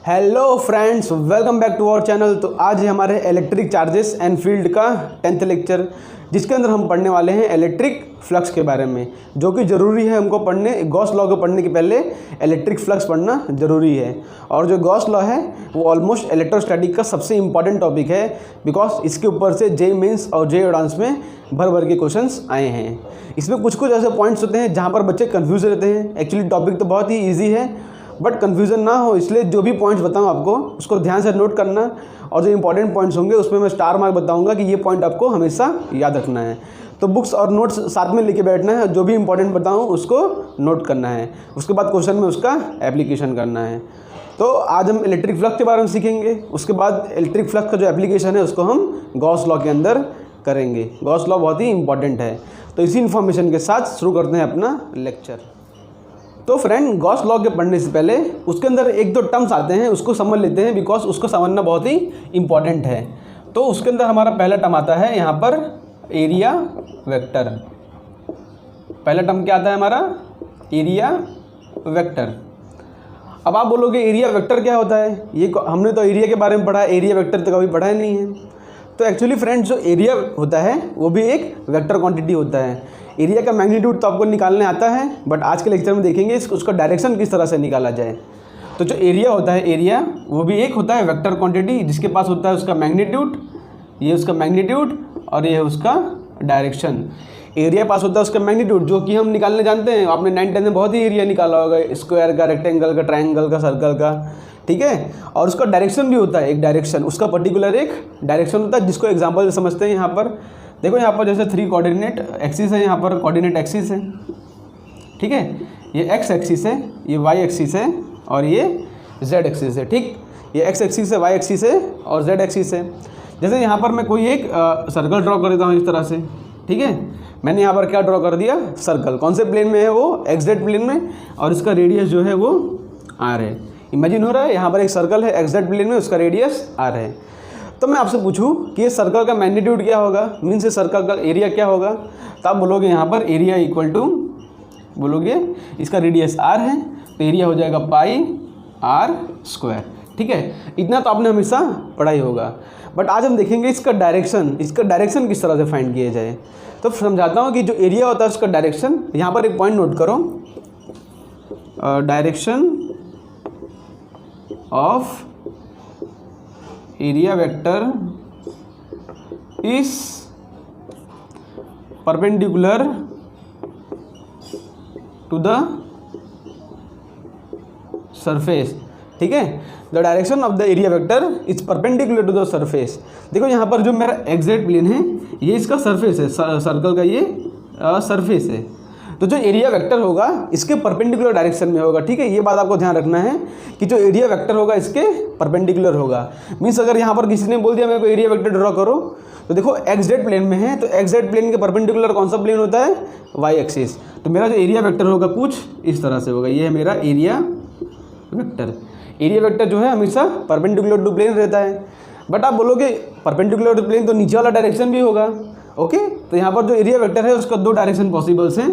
Hello friends, welcome back to our channel. तो आज है हमारे इलेक्ट्रिक चार्जेस एंड फील्ड का 10th लेक्चर, जिसके अंदर हम पढ़ने वाले हैं इलेक्ट्रिक फ्लक्स के बारे में, जो कि ज़रूरी है हमको पढ़ने। गॉस लॉ को पढ़ने के पहले इलेक्ट्रिक फ्लक्स पढ़ना ज़रूरी है। और जो गॉस लॉ है वो ऑलमोस्ट इलेक्ट्रोस्टैटिक का सबसे इंपॉर्टेंट टॉपिक है, बिकॉज इसके ऊपर से जे मेंस और जे एडवांस में भर भर के क्वेश्चंस आए हैं। इसमें कुछ कुछ ऐसे पॉइंट्स होते हैं जहाँ पर बच्चे कन्फ्यूज रहते हैं। एक्चुअली टॉपिक तो बहुत ही ईजी है, बट कन्फ्यूज़न ना हो इसलिए जो भी पॉइंट्स बताऊँ आपको उसको ध्यान से नोट करना, और जो इंपॉर्टेंट पॉइंट्स होंगे उसमें मैं स्टार मार्क बताऊंगा कि ये पॉइंट आपको हमेशा याद रखना है। तो बुक्स और नोट्स साथ में लेके बैठना है, जो भी इंपॉर्टेंट बताऊँ उसको नोट करना है, उसके बाद क्वेश्चन में उसका एप्लीकेशन करना है। तो आज हम इलेक्ट्रिक फ्लक्स के बारे में सीखेंगे, उसके बाद इलेक्ट्रिक फ्लक्स का जो एप्लीकेशन है उसको हम गॉस लॉ के अंदर करेंगे। गॉस लॉ बहुत ही इंपॉर्टेंट है। तो इसी इन्फॉर्मेशन के साथ शुरू करते हैं अपना लेक्चर। तो फ्रेंड, गॉस लॉ के पढ़ने से पहले उसके अंदर एक दो टर्म्स आते हैं, उसको समझ लेते हैं, बिकॉज उसको समझना बहुत ही इंपॉर्टेंट है। तो उसके अंदर हमारा पहला टर्म आता है यहाँ पर एरिया वेक्टर। पहला टर्म क्या आता है हमारा? Area vector. अब आप बोलोगे एरिया वेक्टर क्या होता है? ये हमने तो एरिया के बारे में पढ़ा, एरिया वेक्टर तो कभी पढ़ा ही नहीं है। तो एक्चुअली फ्रेंड्स, जो एरिया होता है वो भी एक वेक्टर क्वांटिटी होता है। एरिया का मैग्नीट्यूड तो आपको निकालने आता है, बट आज के लेक्चर में देखेंगे उसका डायरेक्शन किस तरह से निकाला जाए। तो जो एरिया होता है, एरिया वो भी एक होता है वेक्टर क्वांटिटी, जिसके पास होता है उसका मैग्नीट्यूड, ये उसका मैग्नीट्यूड और ये उसका डायरेक्शन। एरिया पास होता है उसका मैग्नीट्यूड, जो कि हम निकालने जानते हैं। आपने 9th-10th में बहुत ही एरिया निकाला होगा, स्क्वायर का, रेक्टेंगल का, ट्रायंगल का, सर्कल का, ठीक है। और उसका डायरेक्शन भी होता है, एक डायरेक्शन, उसका पर्टिकुलर एक डायरेक्शन होता है, जिसको एग्जांपल से समझते हैं। यहाँ पर देखो, यहाँ पर जैसे 3 कोऑर्डिनेट एक्सिस है, यहाँ पर कोऑर्डिनेट एक्सिस है, ठीक है। ये एक्स एक्सिस है, ये वाई एक्सिस है और ये जेड एक्सिस है, ठीक। ये एक्स एक्सिस है, वाई एक्सिस है और जेड एक्सिस है। जैसे यहाँ पर मैं कोई एक सर्कल ड्रॉ कर देता हूँ इस तरह से, ठीक है। मैंने यहाँ पर क्या ड्रॉ कर दिया? सर्कल। कौन से प्लेन में है वो? एक्स जेड प्लेन में, और इसका रेडियस जो है वो आर है। इमेजिन हो रहा है, यहाँ पर एक सर्कल है एक्स जेड प्लेन में, उसका रेडियस आर है। तो मैं आपसे पूछूं कि ये सर्कल का मैग्नीट्यूड क्या होगा, मीन्स ये सर्कल का एरिया क्या होगा, तो आप बोलोगे यहाँ पर एरिया इक्वल टू, बोलोगे इसका रेडियस आर है तो एरिया हो जाएगा पाई आर स्क्वायर, ठीक है। इतना तो आपने हमेशा पढ़ा ही होगा। बट आज हम देखेंगे इसका डायरेक्शन किस तरह से फाइंड किया जाए। तो समझाता हूँ कि जो एरिया होता है उसका डायरेक्शन, यहाँ पर एक पॉइंट नोट करो, direction of area vector is perpendicular to the surface, ठीक है। The direction of the area vector is perpendicular to the surface. देखो यहाँ पर जो मेरा एक्जेक्ट प्लेन है, ये इसका सरफेस है, सर्कल का ये सरफेस है। तो जो एरिया वेक्टर होगा इसके परपेंडिकुलर डायरेक्शन में होगा, ठीक है। ये बात आपको ध्यान रखना है कि जो एरिया वेक्टर होगा इसके परपेंडिकुलर होगा। मीन्स अगर यहाँ पर किसी ने बोल दिया मेरे को एरिया वेक्टर ड्रॉ करो, तो देखो एक्स जेड प्लेन में है, तो एक्स जेड प्लेन के परपेंडिकुलर कौन सा प्लेन होता है? Y axis. तो मेरा जो एरिया वेक्टर होगा कुछ इस तरह से होगा, ये है मेरा एरिया वेक्टर। एरिया वेक्टर जो है हमेशा परपेंडिकुलर टू प्लेन रहता है। बट आप बोलोगे परपेंडिकुलर टू प्लेन तो नीचे वाला डायरेक्शन भी होगा, ओके। तो यहाँ पर जो एरिया वेक्टर है उसका 2 डायरेक्शन पॉसिबल्स हैं,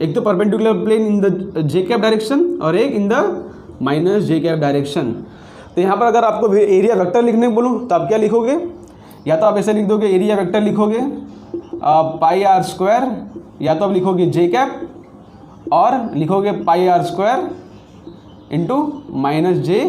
एक तो perpendicular plane in the J cap direction और एक in the minus J cap direction. तो यहाँ पर अगर आपको एरिया वेक्टर लिखने को बोलूँ तो आप क्या लिखोगे? या तो आप ऐसे लिख दोगे, एरिया वेक्टर लिखोगे पाई आर स्क्वायर, या तो आप लिखोगे जे कैप और लिखोगे pi r square into minus जे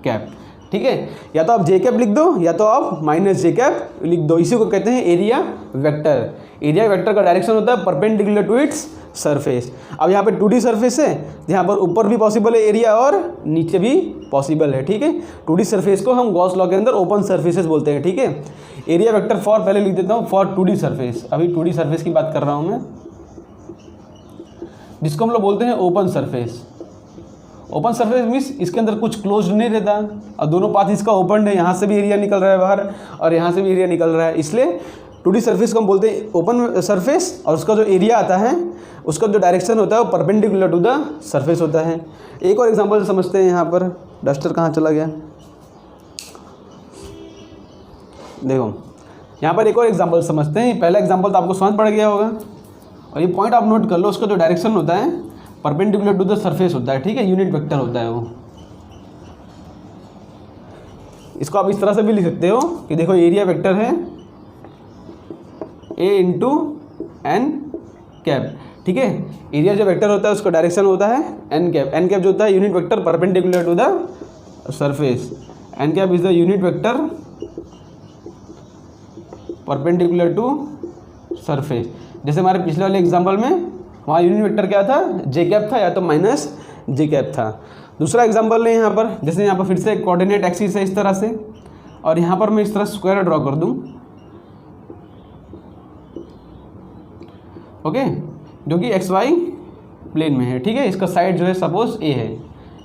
कैप, ठीक है। या तो आप जे कैप लिख दो या तो आप माइनस जे कैप लिख दो। इसी को कहते हैं एरिया वेक्टर। एरिया वेक्टर का डायरेक्शन होता है परपेंडिकुलर टू इट्स सरफेस। अब यहाँ पे 2D सरफेस है, यहाँ पर ऊपर भी पॉसिबल है एरिया और नीचे भी पॉसिबल है, ठीक है। 2D सरफेस को हम गॉस लॉ के अंदर ओपन सरफेसेस बोलते हैं, ठीक है। एरिया वेक्टर फॉर, पहले लिख देता हूँ, फॉर 2D सरफेस। अभी 2D सरफेस की बात कर रहा हूँ मैं, जिसको हम लोग बोलते हैं open surface. Open surface means इसके अंदर कुछ क्लोज नहीं रहता और दोनों पाथ इसका ओपन है, यहाँ से भी एरिया निकल रहा है बाहर और यहाँ से भी एरिया निकल रहा है, इसलिए 2D सरफेस को हम बोलते हैं ओपन सरफेस। और उसका जो एरिया आता है, उसका जो डायरेक्शन होता है वो परपेंडिकुलर टू द सरफेस होता है। एक और एग्जांपल समझते हैं। यहाँ पर डस्टर कहाँ चला गया? देखो यहाँ पर एक और एग्जांपल समझते हैं। पहला एग्जांपल तो आपको समझ पड़ गया होगा, और ये पॉइंट आप नोट कर लो, उसका जो डायरेक्शन होता है परपेंडिकुलर टू द सरफेस होता है, ठीक है, यूनिट वेक्टर होता है वो। इसको आप इस तरह से भी लिख सकते हो कि देखो एरिया वेक्टर है ए इंटू एन कैप, ठीक है। एरिया जो वेक्टर होता है उसका डायरेक्शन होता है एन कैप जो होता है unit vector perpendicular to the surface. N cap is the unit vector perpendicular to surface. जैसे हमारे पिछले वाले एग्जाम्पल में वहाँ यूनिट वेक्टर क्या था, जे कैप था या तो माइनस जे कैप था। दूसरा एग्जाम्पल है यहाँ पर, जैसे यहाँ पर फिर से कोऑर्डिनेट एक्सिस है इस तरह से, और यहाँ पर मैं इस तरह स्क्वायर ड्रॉ कर दूँ, ओके, जो कि एक्स वाई प्लेन में है, ठीक है। इसका साइड जो है सपोज ए है,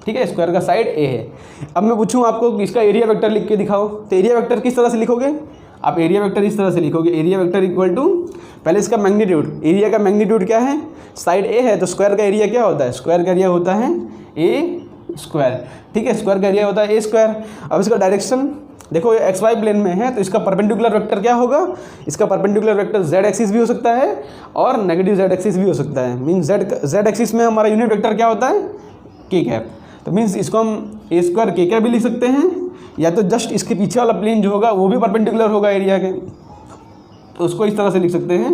ठीक है, स्क्वायर का साइड ए है। अब मैं पूछूँ आपको कि इसका एरिया वेक्टर लिख के दिखाओ, तो एरिया वेक्टर किस तरह से लिखोगे आप? एरिया वेक्टर इस तरह से लिखोगे, एरिया वेक्टर इक्वल टू, पहले इसका मैग्नीट्यूड, एरिया का मैग्नीट्यूड क्या है, साइड ए है तो स्क्वायर का एरिया क्या होता है, स्क्वायर का एरिया होता है ए स्क्वायर, ठीक है, स्क्वायर का एरिया होता है ए स्क्वायर। अब इसका डायरेक्शन देखो ये एक्स वाई प्लेन में है तो इसका परपेंडिकुलर वेक्टर क्या होगा, इसका परपेंडिकुलर वेक्टर जेड एक्सिस भी हो सकता है और नेगेटिव जेड एक्सिस भी हो सकता है। मीन्स जेड एक्सिस में हमारा यूनिट वेक्टर क्या होता है, के कैप, तो मीन्स इसको हम ए स्क्वायर के कैप भी लिख सकते हैं, या तो जस्ट इसके पीछे वाला प्लेन जो होगा वो भी परपेंडिकुलर होगा एरिया के, तो उसको इस तरह से लिख सकते हैं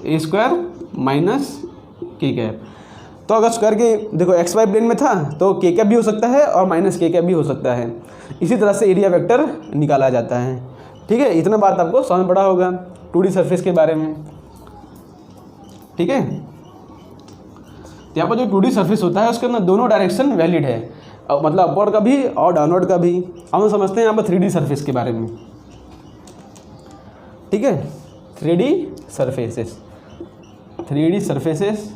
ए स्क्वायर माइनस के कैप। तो अगर स्क्वायर के देखो एक्स वाई प्लेन में था तो के कैप भी हो सकता है और माइनस के कैप भी हो सकता है। इसी तरह से एरिया वेक्टर निकाला जाता है, ठीक है। इतना बात आपको समझ पड़ा होगा 2D सरफेस के बारे में, ठीक है। यहाँ पर जो 2D सरफेस होता है उसके अंदर दोनों डायरेक्शन वैलिड है, मतलब अपवर्ड का भी और डाउनवर्ड का भी। हम समझते हैं यहाँ पर 3D सरफेस के बारे में, ठीक है। 3D सरफेसेस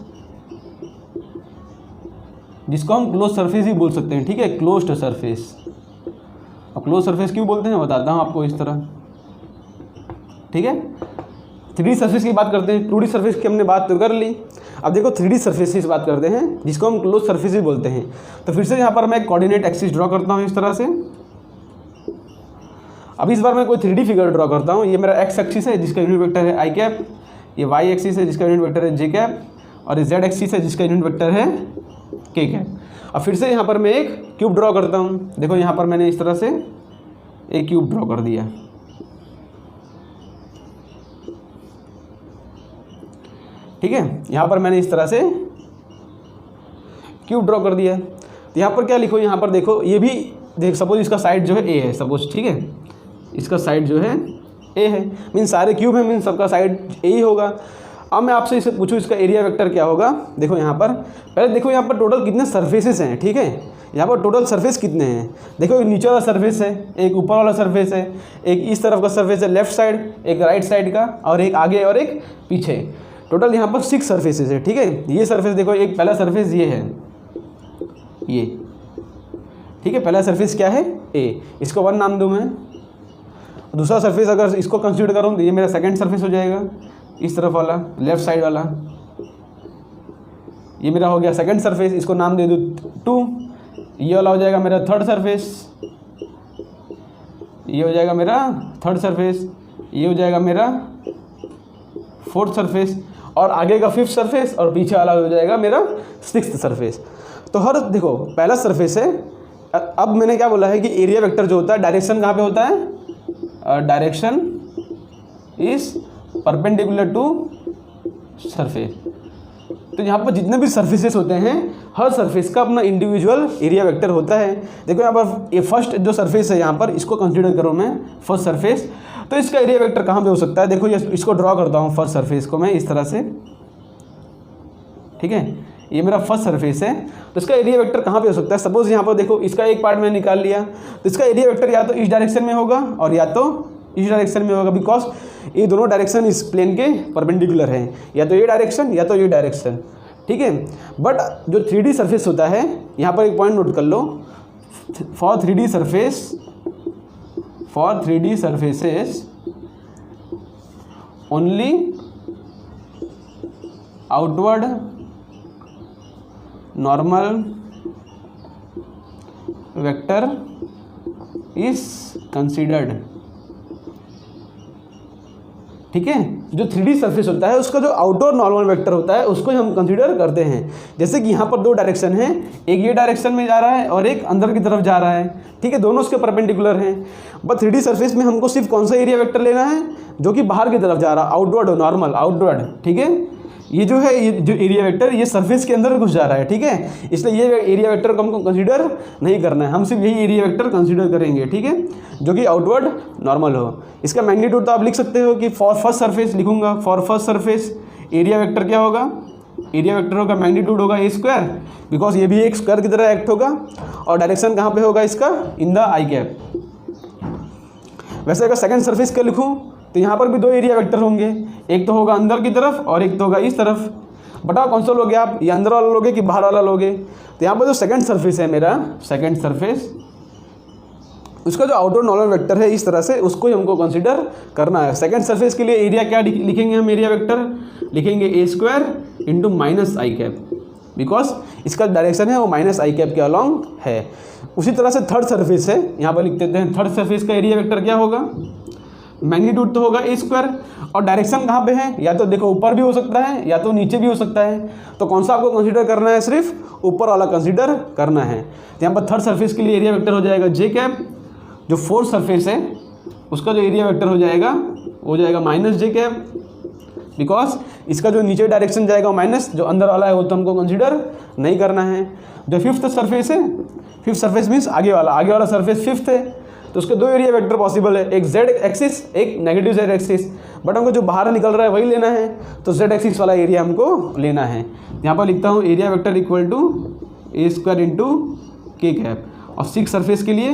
जिसको हम क्लोज सरफेस ही बोल सकते हैं, ठीक है, क्लोज्ड सरफेस। अब क्लोज सरफेस क्यों बोलते हैं बताता हूँ आपको इस तरह, ठीक है। 3D सरफेस की बात करते हैं, 2D सरफेस की हमने बात तो कर ली। अब देखो 3D सरफेस की बात करते हैं जिसको हम क्लोज सरफेस ही बोलते हैं। तो फिर से यहाँ पर मैं कोऑर्डिनेट एक्सिस ड्रॉ करता हूँ इस तरह से। अब इस बार मैं कोई 3D फिगर ड्रॉ करता हूँ। ये मेरा एक्स एक्सिस है जिसका यूनिट वेक्टर है आई कैप, ये वाई एक्सिस है जिसका यूनिट वेक्टर है जे कैप, और ये जेड एक्सिस है जिसका यूनिट वेक्टर है के कैप। अब फिर से यहाँ पर मैं एक क्यूब ड्रॉ करता हूँ। देखो यहाँ पर मैंने इस तरह से एक क्यूब ड्रॉ कर दिया, ठीक है। यहाँ पर मैंने इस तरह से क्यूब ड्रॉ कर दिया। तो यहाँ पर क्या लिखो, यहाँ पर देखो ये भी देख, सपोज इसका साइड जो है ए है, सपोज, ठीक है, इसका साइड जो है ए है, मीन्स सारे क्यूब है, मीन्स सबका साइड ए ही होगा। अब मैं आपसे इसे पूछूं इसका एरिया वेक्टर क्या होगा। देखो यहाँ पर पहले देखो यहाँ पर टोटल कितने सरफेसेस हैं, ठीक है। यहाँ पर टोटल सरफेस कितने हैं, देखो नीचे वाला सरफेस है, एक ऊपर वाला सरफेस है, एक इस तरफ का सरफेस है लेफ्ट साइड, एक राइट साइड का, और एक आगे और एक पीछे। टोटल यहाँ पर 6 सरफेसेस है, ठीक है। ये सरफेस देखो, एक पहला सरफेस ये है, ये, ठीक है, पहला सरफेस क्या है ए, इसको 1 नाम दूँ मैं। दूसरा सरफेस अगर इसको कंसीडर करूँ तो ये मेरा सेकंड सरफेस हो जाएगा, इस तरफ वाला लेफ्ट साइड वाला, ये मेरा हो गया सेकंड सरफेस, इसको नाम दे दूँ 2। ये वाला हो जाएगा मेरा थर्ड सरफेस, ये हो जाएगा मेरा थर्ड सरफेस, ये हो जाएगा मेरा फोर्थ सरफेस, और आगे का 5th सरफेस, और पीछे वाला हो जाएगा मेरा 6th सरफेस। तो हर देखो पहला सरफेस है। अब मैंने क्या बोला है कि एरिया वेक्टर जो होता है डायरेक्शन कहाँ पे होता है, direction is perpendicular to surface. तो यहाँ पर जितने भी सरफेसेस होते हैं हर सरफेस का अपना इंडिविजुअल एरिया वेक्टर होता है। देखो यहाँ पर ये फर्स्ट जो सरफेस है यहाँ पर, इसको कंसीडर करो मैं फर्स्ट सरफेस, तो इसका एरिया वेक्टर कहाँ पे हो सकता है। देखो ये इसको ड्रॉ करता हूँ फर्स्ट सरफेस को मैं इस तरह से, ठीक है, ये मेरा फर्स्ट सरफेस है, तो इसका एरिया वेक्टर कहाँ पे हो सकता है। सपोज यहाँ पर देखो इसका एक पार्ट मैंने निकाल लिया, तो इसका एरिया वेक्टर या तो इस डायरेक्शन में होगा और या तो इस डायरेक्शन में होगा, बिकॉज ये दोनों डायरेक्शन इस प्लेन के परपेंडिकुलर हैं, या तो ये डायरेक्शन या तो ये डायरेक्शन, ठीक है। बट जो 3D सरफेस होता है, यहाँ पर एक पॉइंट नोट कर लो, for 3D surfaces only outward normal vector is considered, ठीक है। जो 3D सरफेस होता है उसका जो आउटडोर नॉर्मल वेक्टर होता है उसको हम कंसीडर करते हैं। जैसे कि यहाँ पर दो डायरेक्शन है, एक ये डायरेक्शन में जा रहा है और एक अंदर की तरफ जा रहा है, ठीक है, दोनों उसके परपेंडिकुलर हैं। बट 3D सरफेस में हमको सिर्फ कौन सा एरिया वेक्टर लेना है, जो कि बाहर की तरफ जा रहा है, आउटवर्ड नॉर्मल आउटवर्ड, ठीक है। ये जो है ये जो एरिया वेक्टर ये सरफेस के अंदर घुस जा रहा है, ठीक है, इसलिए ये एरिया वेक्टर को हमको कंसीडर नहीं करना है, हम सिर्फ यही एरिया वेक्टर कंसीडर करेंगे, ठीक है, जो कि आउटवर्ड नॉर्मल हो। इसका मैग्नीट्यूड तो आप लिख सकते हो कि फॉर फर्स्ट सरफेस लिखूंगा, for first surface area vector क्या होगा, एरिया वेक्टर का मैग्नीट्यूड होगा ए स्क्वायर, बिकॉज ये भी एक स्क्वायर की तरह एक्ट होगा, और डायरेक्शन कहाँ पे होगा इसका, इन द आई कैप। वैसे अगर सेकंड सरफेस का लिखूँ तो यहाँ पर भी दो एरिया वेक्टर होंगे, एक तो होगा अंदर की तरफ और एक तो होगा इस तरफ। बताओ कौन सा लोगे आप, ये अंदर वाला लोगे कि बाहर वाला लोगे। तो यहाँ पर जो सेकंड सरफेस है मेरा, सेकंड सरफेस, उसका जो आउटवर्ड नॉर्मल वेक्टर है इस तरह से, उसको ही हमको कंसीडर करना है। सेकंड सरफेस के लिए एरिया क्या लिखेंगे हम, एरिया वेक्टर लिखेंगे a square into minus i cap, because इसका डायरेक्शन है वो माइनस आई कैप के अलॉन्ग है। उसी तरह से थर्ड सरफेस है, यहाँ पर लिख देते हैं, थर्ड सरफेस का एरिया वेक्टर क्या होगा, मैग्नीट्यूड तो होगा ए स्क्वायर, और डायरेक्शन कहाँ पे है, या तो देखो ऊपर भी हो सकता है या तो नीचे भी हो सकता है। तो कौन सा आपको कंसीडर करना है, सिर्फ ऊपर वाला कंसीडर करना है। तो यहाँ पर थर्ड सरफेस के लिए एरिया वेक्टर हो जाएगा जे कैप, जो फोर्थ सरफेस है उसका जो एरिया वेक्टर हो जाएगा माइनस जे कैप, बिकॉज इसका जो नीचे डायरेक्शन जाएगा माइनस, जो अंदर वाला है वो तो हमको कंसीडर नहीं करना है। जो फिफ्थ सरफेस है, फिफ्थ सरफेस मीन्स आगे वाला सरफेस फिफ्थ है, तो उसके दो एरिया वेक्टर पॉसिबल है, एक जेड एक्सिस, एक नेगेटिव जेड एक्सिस, बट हमको जो बाहर निकल रहा है वही लेना है, तो जेड एक्सिस वाला एरिया हमको लेना है। यहाँ पर लिखता हूँ area vector equal to A square into K cap, और सिक्स सरफेस के लिए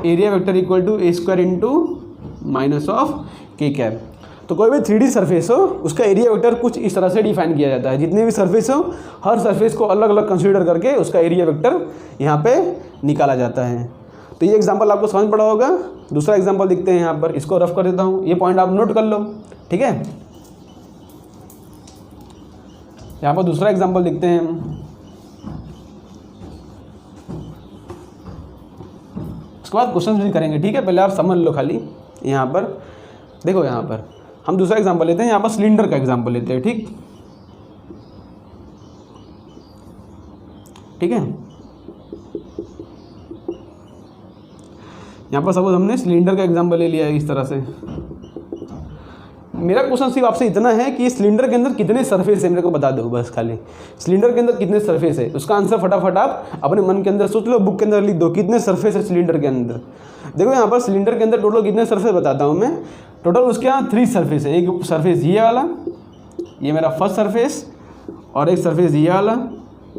area vector equal to A square into minus of K cap. तो कोई भी 3D सरफेस हो उसका एरिया वेक्टर कुछ इस तरह से डिफाइन किया जाता है। जितने भी सरफेस हो हर सरफेस को अलग अलग कंसीडर करके उसका एरिया वेक्टर यहाँ पे निकाला जाता है। तो ये एग्जांपल आपको समझ पड़ा होगा। दूसरा एग्जांपल देखते हैं, यहाँ पर इसको रफ कर देता हूँ, ये पॉइंट आप नोट कर लो, ठीक है। यहाँ पर दूसरा एग्जांपल देखते हैं, उसके बाद क्वेश्चन भी करेंगे, ठीक है। पहले आप समझ लो खाली। यहाँ पर देखो, यहाँ पर हम दूसरा एग्जांपल लेते हैं, यहाँ पर सिलेंडर का एग्जांपल लेते हैं, ठीक है। यहाँ पर सपोज हमने सिलेंडर का एग्जांपल ले लिया है इस तरह से। मेरा क्वेश्चन सिर्फ आपसे इतना है कि सिलेंडर के अंदर कितने सरफेस है मेरे को बता दो, बस खाली सिलेंडर के अंदर कितने सरफेस है, उसका आंसर फटाफट आप अपने मन के अंदर सोच लो, बुक के अंदर लिख दो कितने सरफेस है सिलेंडर के अंदर। देखो यहाँ पर सिलेंडर के अंदर टोटल कितने सरफेस बताता हूँ मैं। टोटल उसके यहाँ 3 सरफेस है, एक सरफेस ये वाला, ये मेरा फर्स्ट सरफेस, और एक सरफेस ये वाला,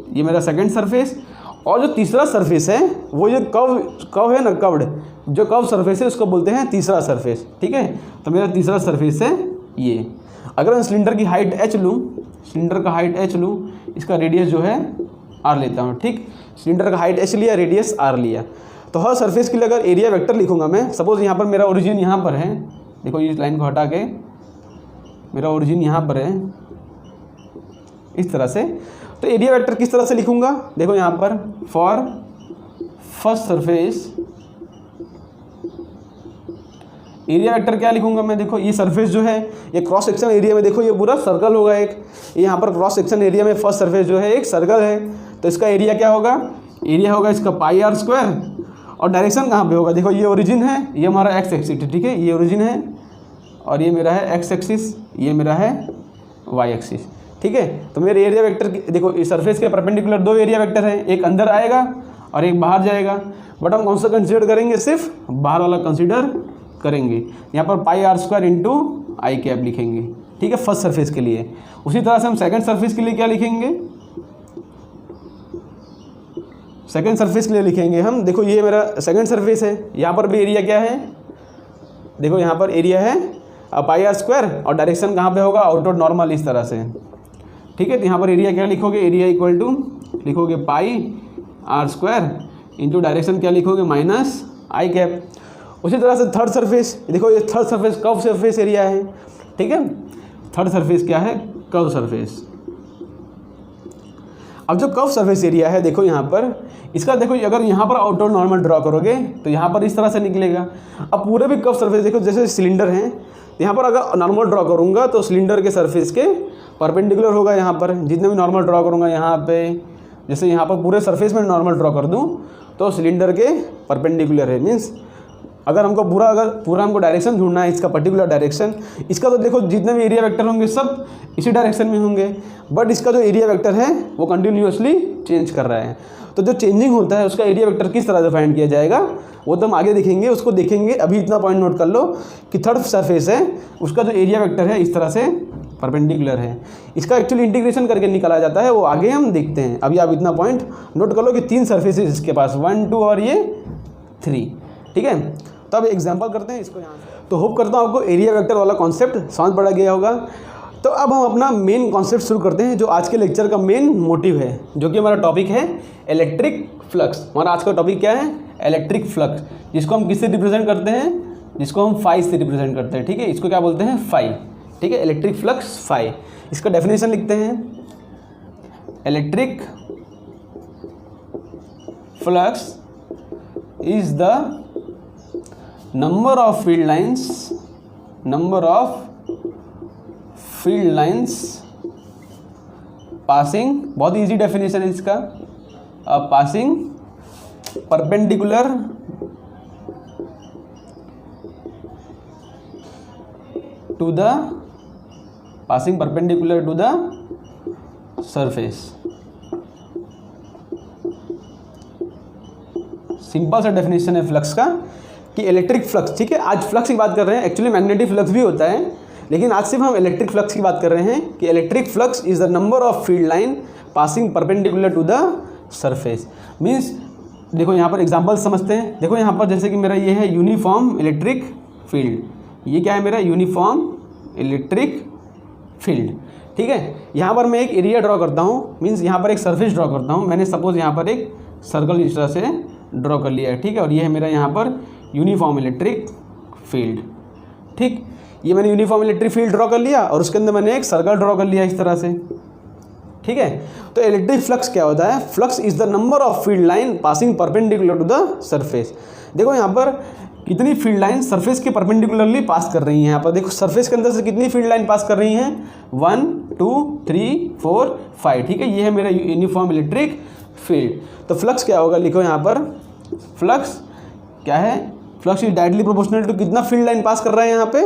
ये मेरा सेकेंड सरफेस, और जो तीसरा सरफेस है वो ये कव है ना, कव्ड, जो कव सरफेस है उसको बोलते हैं तीसरा सरफेस, ठीक है। तो मेरा तीसरा सरफेस है ये। अगर मैं सिलेंडर की हाइट h लूँ, सिलेंडर का हाइट h लूँ, इसका रेडियस जो है r लेता हूँ, ठीक। सिलेंडर का हाइट h लिया, रेडियस r लिया, तो हर सरफेस के लिए अगर एरिया वेक्टर लिखूंगा मैं, सपोज यहाँ पर मेरा ओरिजिन यहाँ पर है, देखो इस लाइन को हटा के मेरा ओरिजिन यहाँ पर है इस तरह से, तो एरिया वेक्टर किस तरह से लिखूंगा, देखो यहाँ पर for first surface area vector क्या लिखूंगा मैं, देखो ये सरफेस जो है ये क्रॉस सेक्शन एरिया में, देखो ये पूरा सर्कल होगा एक, यहाँ पर क्रॉस सेक्शन एरिया में फर्स्ट सरफेस जो है एक सर्कल है, तो इसका एरिया क्या होगा, एरिया होगा इसका पाई आर स्क्वायर, और डायरेक्शन कहाँ पे होगा, देखो ये ओरिजिन है, ये हमारा एक्स एक्सिस है, ठीक है, ये ओरिजिन है और ये मेरा है एक्स एक्सिस, ये मेरा है वाई एक्सिस, ठीक है। तो मेरे एरिया वेक्टर देखो इस सरफेस के परपेंडिकुलर दो एरिया वेक्टर है, एक अंदर आएगा और एक बाहर जाएगा, बट हम कौन सा कंसीडर करेंगे, सिर्फ बाहर वाला कंसीडर करेंगे। यहाँ पर pi r square into i cap लिखेंगे, ठीक है, फर्स्ट सरफेस के लिए। उसी तरह से हम सेकंड सरफेस के लिए क्या लिखेंगे, सेकंड सरफेस के लिए लिखेंगे हम, देखो ये मेरा सेकंड सरफेस है, यहाँ पर भी एरिया क्या है, देखो यहाँ पर एरिया है पाई आर स्क्वायर, और डायरेक्शन कहाँ पे होगा, आउटवर्ड नॉर्मल इस तरह से, ठीक है। तो यहाँ पर एरिया क्या लिखोगे, एरिया इक्वल टू लिखोगे pi r square into direction क्या लिखोगे, माइनस आई कैप। उसी तरह से थर्ड सरफेस, देखो ये third surface curve surface area है, ठीक है। थर्ड सरफेस क्या है, कर्व सरफेस। अब जो कर्व सरफेस एरिया है देखो यहाँ पर, इसका देखो अगर यहाँ पर आउटवर्ड नॉर्मल ड्रॉ करोगे तो यहाँ पर इस तरह से निकलेगा। अब पूरे भी कर्व सरफेस देखो, जैसे सिलेंडर है तो यहाँ पर अगर नॉर्मल ड्रॉ करूँगा तो सिलेंडर के सरफेस के परपेंडिकुलर होगा। यहाँ पर जितने भी नॉर्मल ड्रॉ करूँगा यहाँ पे, जैसे यहाँ पर पूरे सरफेस में नॉर्मल ड्रॉ कर दूँ तो सिलेंडर के परपेंडिकुलर है। मीन्स अगर पूरा हमको डायरेक्शन ढूंढना है, इसका पर्टिकुलर डायरेक्शन, इसका तो देखो जितने भी एरिया वेक्टर होंगे सब इसी डायरेक्शन में होंगे, बट इसका जो एरिया वेक्टर है वो कंटिन्यूअसली चेंज कर रहा है। तो जो चेंजिंग होता है उसका एरिया वेक्टर किस तरह से फाइंड किया जाएगा वो तो हम आगे देखेंगे, उसको देखेंगे। अभी इतना पॉइंट नोट कर लो कि थर्ड सरफेस है उसका जो एरिया वेक्टर है इस तरह से परपेंडिकुलर है। इसका एक्चुअली इंटीग्रेशन करके निकाला जाता है, वो आगे हम देखते हैं। अभी आप इतना पॉइंट नोट कर लो कि 3 सरफेसेस इसके पास, 1 2 और ये 3, ठीक है। तो अब एग्जांपल करते हैं इसको यहाँ से। तो होप करता हूँ आपको एरिया वेक्टर वाला कॉन्सेप्ट समझ पड़ गया होगा। तो अब हम अपना मेन कॉन्सेप्ट शुरू करते हैं, जो आज के लेक्चर का मेन मोटिव है, जो कि हमारा टॉपिक है इलेक्ट्रिक फ्लक्स। हमारा आज का टॉपिक क्या है? इलेक्ट्रिक फ्लक्स, जिसको हम किससे रिप्रेजेंट करते हैं? जिसको हम फाई से रिप्रेजेंट करते हैं, ठीक है। इसको क्या बोलते हैं? फाई, ठीक है। Electric flux phi. इसका डेफिनेशन लिखते हैं, electric flux is the number of field lines passing, बहुत इजी डेफिनेशन है इसका, passing perpendicular to the surface। Simple सा डेफिनेशन है फ्लक्स का कि इलेक्ट्रिक फ्लक्स, ठीक है। आज फ्लक्स की बात कर रहे हैं, एक्चुअली मैग्नेटिक फ्लक्स भी होता है, लेकिन आज सिर्फ हम इलेक्ट्रिक फ्लक्स की बात कर रहे हैं कि electric flux is the number of field line passing perpendicular to the surface. Means देखो यहाँ पर एग्जांपल समझते हैं। देखो यहाँ पर जैसे कि मेरा ये है यूनिफॉर्म इलेक्ट्रिक फील्ड, ये क्या है मेरा? यूनिफॉर्म इलेक्ट्रिक फील्ड, ठीक है। यहाँ पर मैं एक एरिया ड्रॉ करता हूँ, मीन्स यहाँ पर एक सरफेस ड्रॉ करता हूँ। मैंने सपोज यहाँ पर एक सर्कल इस तरह से ड्रॉ कर लिया है, ठीक है। और ये है मेरा यहाँ पर यूनिफॉर्म इलेक्ट्रिक फील्ड, ठीक। ये मैंने यूनिफॉर्म इलेक्ट्रिक फील्ड ड्रॉ कर लिया और उसके अंदर मैंने एक सर्कल ड्रॉ कर लिया इस तरह से, ठीक है। तो इलेक्ट्रिक फ्लक्स क्या होता है? Flux is the number of field line passing perpendicular to the surface. देखो यहाँ पर कितनी फील्ड लाइन सरफेस के परपेंडिकुलरली पास कर रही हैं। यहाँ पर देखो सरफेस के अंदर से कितनी फील्ड लाइन पास कर रही हैं? 1 2 3 4 5, ठीक है। ये है मेरा यूनिफॉर्म इलेक्ट्रिक फील्ड। तो फ्लक्स क्या होगा? लिखो यहाँ पर, फ्लक्स क्या है? Flux is directly proportional to कितना फील्ड लाइन पास कर रहा है यहाँ पे?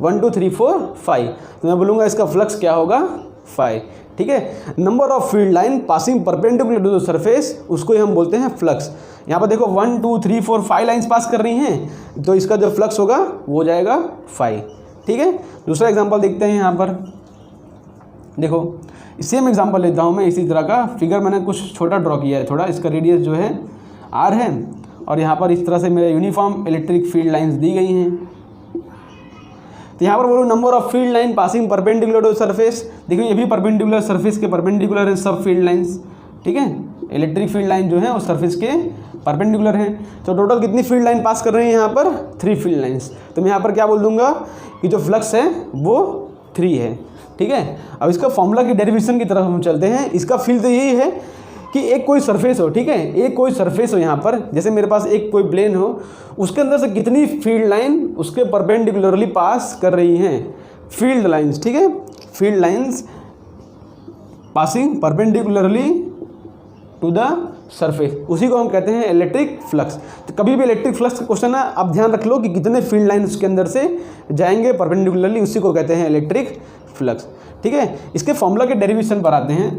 1 2 3 4 5। तो मैं बोलूँगा इसका फ्लक्स क्या होगा? 5, ठीक है। Number of field line passing perpendicular to the surface, उसको ही हम बोलते हैं फ्लक्स। यहाँ पर देखो 1 2 3 4 5 लाइन्स पास कर रही हैं, तो इसका जो फ्लक्स होगा वो हो जाएगा 5, ठीक है। दूसरा एग्जाम्पल देखते हैं। यहाँ पर देखो सेम एग्जाम्पल लेता हूँ मैं, इसी तरह का फिगर मैंने कुछ छोटा ड्रॉ किया है थोड़ा। इसका रेडियस जो है R है और यहाँ पर इस तरह से मेरे यूनिफॉर्म इलेक्ट्रिक फील्ड लाइंस दी गई हैं। तो यहाँ पर बोलो number of field line passing perpendicular to surface. देखो ये भी परपेंडिकुलर, सरफेस के परपेंडिकुलर है सब फील्ड लाइंस, ठीक है। इलेक्ट्रिक फील्ड लाइन जो है वो सरफेस के परपेंडिकुलर हैं। तो टोटल कितनी फील्ड लाइन पास कर रही हैं यहाँ पर? 3 फील्ड लाइंस। तो मैं यहाँ पर क्या बोल दूँगा कि जो फ्लक्स है वो 3 है, ठीक है। अब इसका फॉर्मूला की डेरिवेशन की तरफ हम चलते हैं। इसका फील तो यही है कि एक कोई सरफेस हो, ठीक है, एक कोई सरफेस हो यहाँ पर, जैसे मेरे पास एक कोई प्लेन हो, उसके अंदर से कितनी फील्ड लाइन उसके परपेंडिकुलरली पास कर रही हैं? फील्ड लाइंस, ठीक है। Field lines passing perpendicularly to the surface, उसी को हम कहते हैं इलेक्ट्रिक फ्लक्स। तो कभी भी इलेक्ट्रिक फ्लक्स का क्वेश्चन है, आप ध्यान रख लो कि कितने फील्ड लाइन उसके अंदर से जाएंगे परपेंडिकुलरली, उसी को कहते हैं इलेक्ट्रिक फ्लक्स, ठीक है। इसके फॉर्मूला के डेरिवेशन पर आते हैं।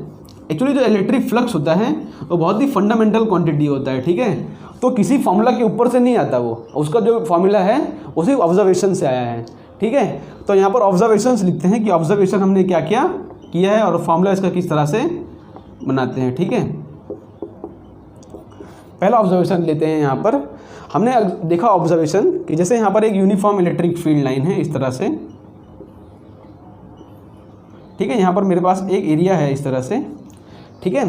एक्चुअली जो इलेक्ट्रिक फ्लक्स होता है वो बहुत ही फंडामेंटल क्वांटिटी होता है, ठीक है। तो किसी फॉर्मूला के ऊपर से नहीं आता, वो उसका जो फॉर्मूला है उसी ऑब्जर्वेशन से आया है, ठीक है। तो यहाँ पर ऑब्जर्वेशंस लिखते हैं कि ऑब्जर्वेशन हमने क्या किया है और फॉर्मूला इसका किस तरह से बनाते हैं, ठीक है। पहला ऑब्जर्वेशन लेते हैं। यहाँ पर हमने देखा ऑब्जर्वेशन कि जैसे यहाँ पर एक यूनिफॉर्म इलेक्ट्रिक फील्ड लाइन है इस तरह से, ठीक है। यहाँ पर मेरे पास एक एरिया है इस तरह से, ठीक है।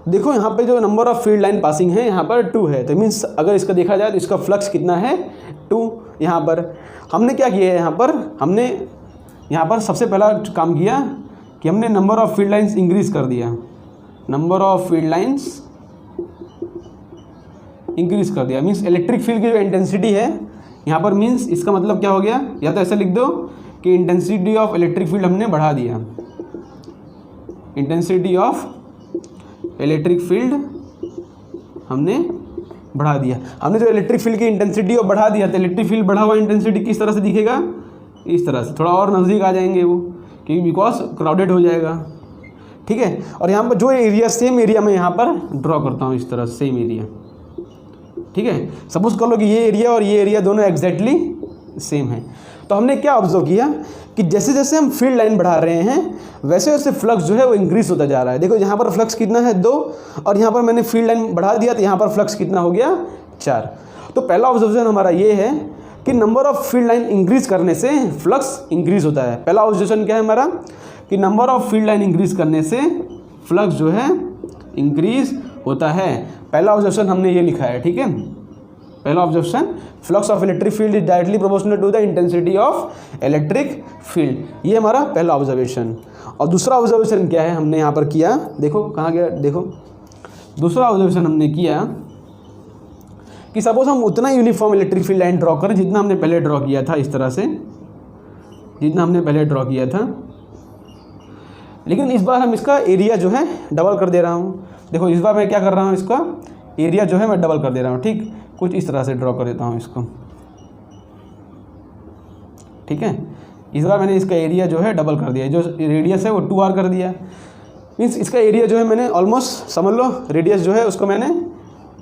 देखो यहाँ पे जो number of field line passing है यहाँ पर 2 है। तो मीन्स अगर इसका देखा जाए तो इसका फ्लक्स कितना है? 2। यहाँ पर हमने क्या किया है? हमने यहाँ पर सबसे पहला काम किया कि हमने number of field lines increase कर दिया, number of field lines increase कर दिया। मीन्स इलेक्ट्रिक फील्ड की जो इंटेंसिटी है यहाँ पर, मीन्स इसका मतलब क्या हो गया? या तो ऐसा लिख दो कि इंटेंसिटी ऑफ इलेक्ट्रिक फील्ड हमने बढ़ा दिया, इंटेंसिटी ऑफ इलेक्ट्रिक फील्ड हमने बढ़ा दिया। हमने जो इलेक्ट्रिक फील्ड की इंटेंसिटी और बढ़ा दिया, तो इलेक्ट्रिक फील्ड बढ़ा हुआ इंटेंसिटी किस तरह से दिखेगा, इस तरह से, थोड़ा और नज़दीक आ जाएंगे वो, क्योंकि बिकॉज क्राउडेड हो जाएगा, ठीक है। और यहाँ पर जो एरिया, सेम एरिया मैं यहाँ पर ड्रॉ करता हूँ इस तरह, सेम एरिया, ठीक है। सपोज कर लो कि ये एरिया और ये एरिया दोनों एग्जैक्टली सेम है। तो हमने क्या ऑब्जर्व किया कि जैसे जैसे हम फील्ड लाइन बढ़ा रहे हैं वैसे वैसे फ्लक्स जो है वो इंक्रीज होता जा रहा है। देखो यहाँ पर फ्लक्स कितना है 2, और यहाँ पर मैंने फील्ड लाइन बढ़ा दिया तो यहाँ पर फ्लक्स कितना हो गया 4। तो पहला ऑब्जर्वेशन हमारा ये है कि number of field line increase करने से फ्लक्स इंक्रीज होता है। पहला ऑब्जर्वेशन क्या है हमारा कि number of field line increase करने से फ्लक्स जो है इंक्रीज होता है। पहला ऑब्जर्वेशन हमने ये लिखा है, ठीक है। पहला observation, flux of electric field is directly proportional to the intensity of electric field, ये हमारा पहला ऑब्जर्वेशन। और दूसरा ऑब्जर्वेशन क्या है हमने यहाँ पर किया, देखो कहाँ गया, देखो दूसरा ऑब्जर्वेशन हमने किया कि सपोज हम उतना uniform electric field line draw करें जितना हमने पहले ड्रॉ किया था, इस तरह से जितना हमने पहले ड्रॉ किया था, लेकिन इस बार हम इसका एरिया जो है डबल कर दे रहा हूँ। देखो इस बार मैं क्या कर रहा हूँ, इसका एरिया जो है मैं डबल कर दे रहा हूँ, ठीक। कुछ इस तरह से ड्रॉ कर देता हूँ इसको, ठीक है। इस बार मैंने इसका एरिया जो है डबल कर दिया, जो रेडियस है वो 2r कर दिया। मीन्स इसका एरिया जो है मैंने ऑलमोस्ट समझ लो, रेडियस जो है उसको मैंने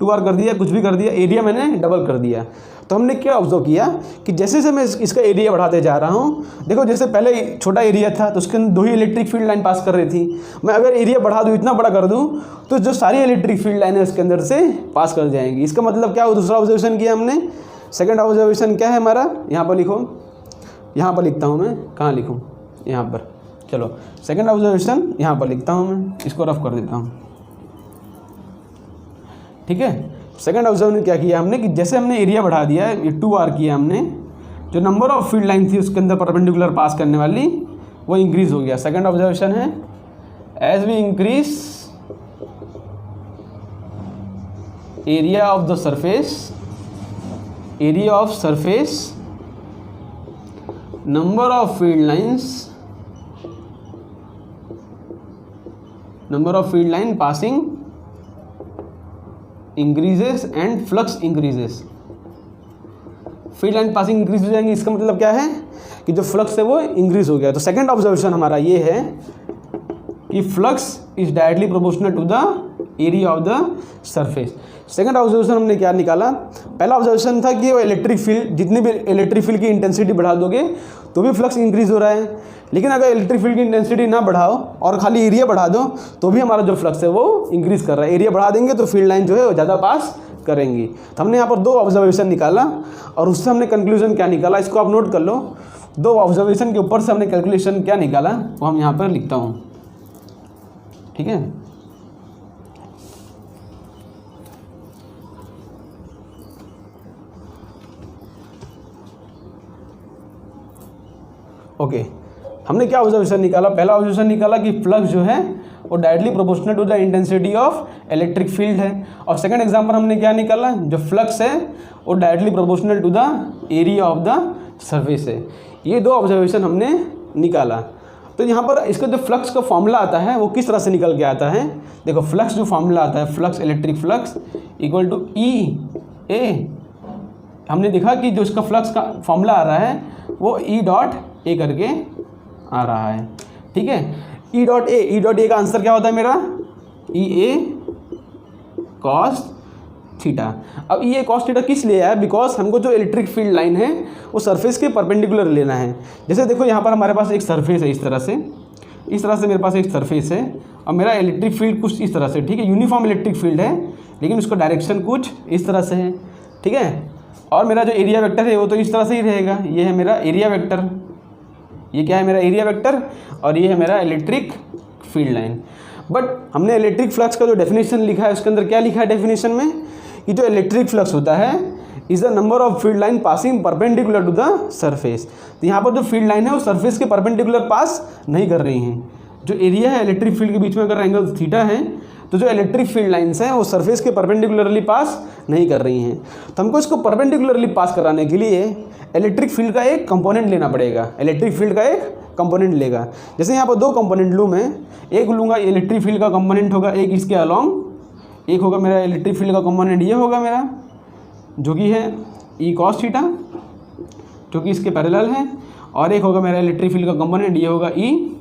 2r कर दिया, कुछ भी कर दिया, एरिया मैंने डबल कर दिया। तो हमने क्या ऑब्जर्व किया कि जैसे जैसे मैं इसका एरिया बढ़ाते जा रहा हूँ, देखो जैसे पहले छोटा एरिया था तो उसके अंदर 2 ही इलेक्ट्रिक फील्ड लाइन पास कर रही थी, मैं अगर एरिया बढ़ा दूँ, इतना बड़ा कर दूँ, तो जो सारी इलेक्ट्रिक फील्ड लाइन है उसके अंदर से पास कर जाएंगी। इसका मतलब क्या हो, दूसरा ऑब्जर्वेशन किया हमने। सेकेंड ऑब्जर्वेशन क्या है हमारा, यहाँ पर लिखो, यहाँ पर लिखता हूँ मैं, कहाँ लिखूँ, यहाँ पर, चलो सेकेंड ऑब्जर्वेशन यहाँ पर लिखता हूँ मैं, इसको रफ कर देता हूँ, ठीक है। सेकंड ऑब्जर्वेशन क्या किया हमने कि जैसे हमने एरिया बढ़ा दिया है, ये 2r किया हमने, जो नंबर ऑफ फील्ड लाइन थी उसके अंदर परपेंडिकुलर पास करने वाली वो इंक्रीज हो गया। सेकंड ऑब्जर्वेशन है as we increase area of the surface, area of surface, number of field lines, number of field line passing increases and flux increases. Field line passing increase हो जाएंगी, इसका मतलब क्या है कि जो फ्लक्स है वो इंक्रीज हो गया। तो सेकंड ऑब्जर्वेशन हमारा ये है कि flux is directly proportional to the area of the surface. Second observation हमने क्या निकाला, पहला ऑब्जर्वेशन था कि वो इलेक्ट्रिक फील्ड, जितनी भी इलेक्ट्रिक फील्ड की इंटेंसिटी बढ़ा दोगे तो भी फ्लक्स इंक्रीज हो रहा है, लेकिन अगर इलेक्ट्रिक फील्ड की इंटेंसिटी ना बढ़ाओ और खाली एरिया बढ़ा दो तो भी हमारा जो फ्लक्स है वो इंक्रीज कर रहा है। एरिया बढ़ा देंगे तो फील्ड लाइन जो है वो ज़्यादा पास करेंगी। तो हमने यहाँ पर 2 ऑब्जर्वेशन निकाला और उससे हमने कंक्लूजन क्या निकाला, इसको आप नोट कर लो। 2 ऑब्जर्वेशन के ऊपर से हमने कैलकुलेशन क्या निकाला वो हम यहाँ पर लिखता हूँ, ठीक है। ओके, हमने क्या ऑब्जर्वेशन निकाला, पहला ऑब्जर्वेशन निकाला कि फ्लक्स जो है वो directly proportional to the intensity of electric field है। और सेकंड एग्जांपल हमने क्या निकाला, जो फ्लक्स है वो directly proportional to the area of the surface है। ये 2 ऑब्जर्वेशन हमने निकाला। तो यहाँ पर इसका जो फ्लक्स का फॉर्मूला आता है वो किस तरह से निकल के आता है, देखो फ्लक्स जो फॉर्मूला आता है, flux electric flux equal to E A, हमने देखा कि जो इसका फ्लक्स का फॉर्मूला आ रहा है वो ई डॉट ए करके आ रहा है, ठीक है। ई डॉट ए का आंसर क्या होता है मेरा, ई ए कॉस थीटा। अब ई ए कॉस थीटा किस लिए है, बिकॉज हमको जो इलेक्ट्रिक फील्ड लाइन है वो सरफेस के परपेंडिकुलर लेना है। जैसे देखो यहाँ पर हमारे पास एक सरफेस है, इस तरह से मेरे पास एक सरफेस है और मेरा इलेक्ट्रिक फील्ड कुछ इस तरह से, ठीक है। यूनिफॉर्म इलेक्ट्रिक फील्ड है लेकिन उसका डायरेक्शन कुछ इस तरह से है, ठीक है। और मेरा जो एरिया वेक्टर है वो तो इस तरह से ही रहेगा, ये है मेरा एरिया वेक्टर, ये क्या है मेरा एरिया वेक्टर, और ये है मेरा इलेक्ट्रिक फील्ड लाइन। बट हमने इलेक्ट्रिक फ्लक्स का जो डेफिनेशन लिखा है उसके अंदर क्या लिखा है डेफिनेशन में, कि जो इलेक्ट्रिक फ्लक्स होता है is the number of field line passing perpendicular to the surface. तो यहाँ पर जो फील्ड लाइन है वो सरफेस के परपेंडिकुलर पास नहीं कर रही हैं। जो एरिया है इलेक्ट्रिक फील्ड के बीच में अगर एंगल थीटा है तो जो इलेक्ट्रिक फील्ड लाइंस हैं वो सरफेस के परपेंडिकुलरली पास नहीं कर रही हैं। तो हमको इसको परपेंडिकुलरली पास कराने के लिए इलेक्ट्रिक फील्ड का एक कंपोनेंट लेना पड़ेगा। इलेक्ट्रिक फील्ड का एक कंपोनेंट लेगा। जैसे यहाँ पर दो कंपोनेंट लूँ मैं, एक लूँगा इलेक्ट्रिक फील्ड का कंपोनेंट होगा एक इसके अलॉन्ग, एक होगा मेरा इलेक्ट्रिक फील्ड का कंपोनेंट ये होगा मेरा, जो कि है ई कॉस थीटा, जो कि इसके पैरेलल है, और एक होगा मेरा इलेक्ट्रिक फील्ड का कंपोनेंट ये होगा ई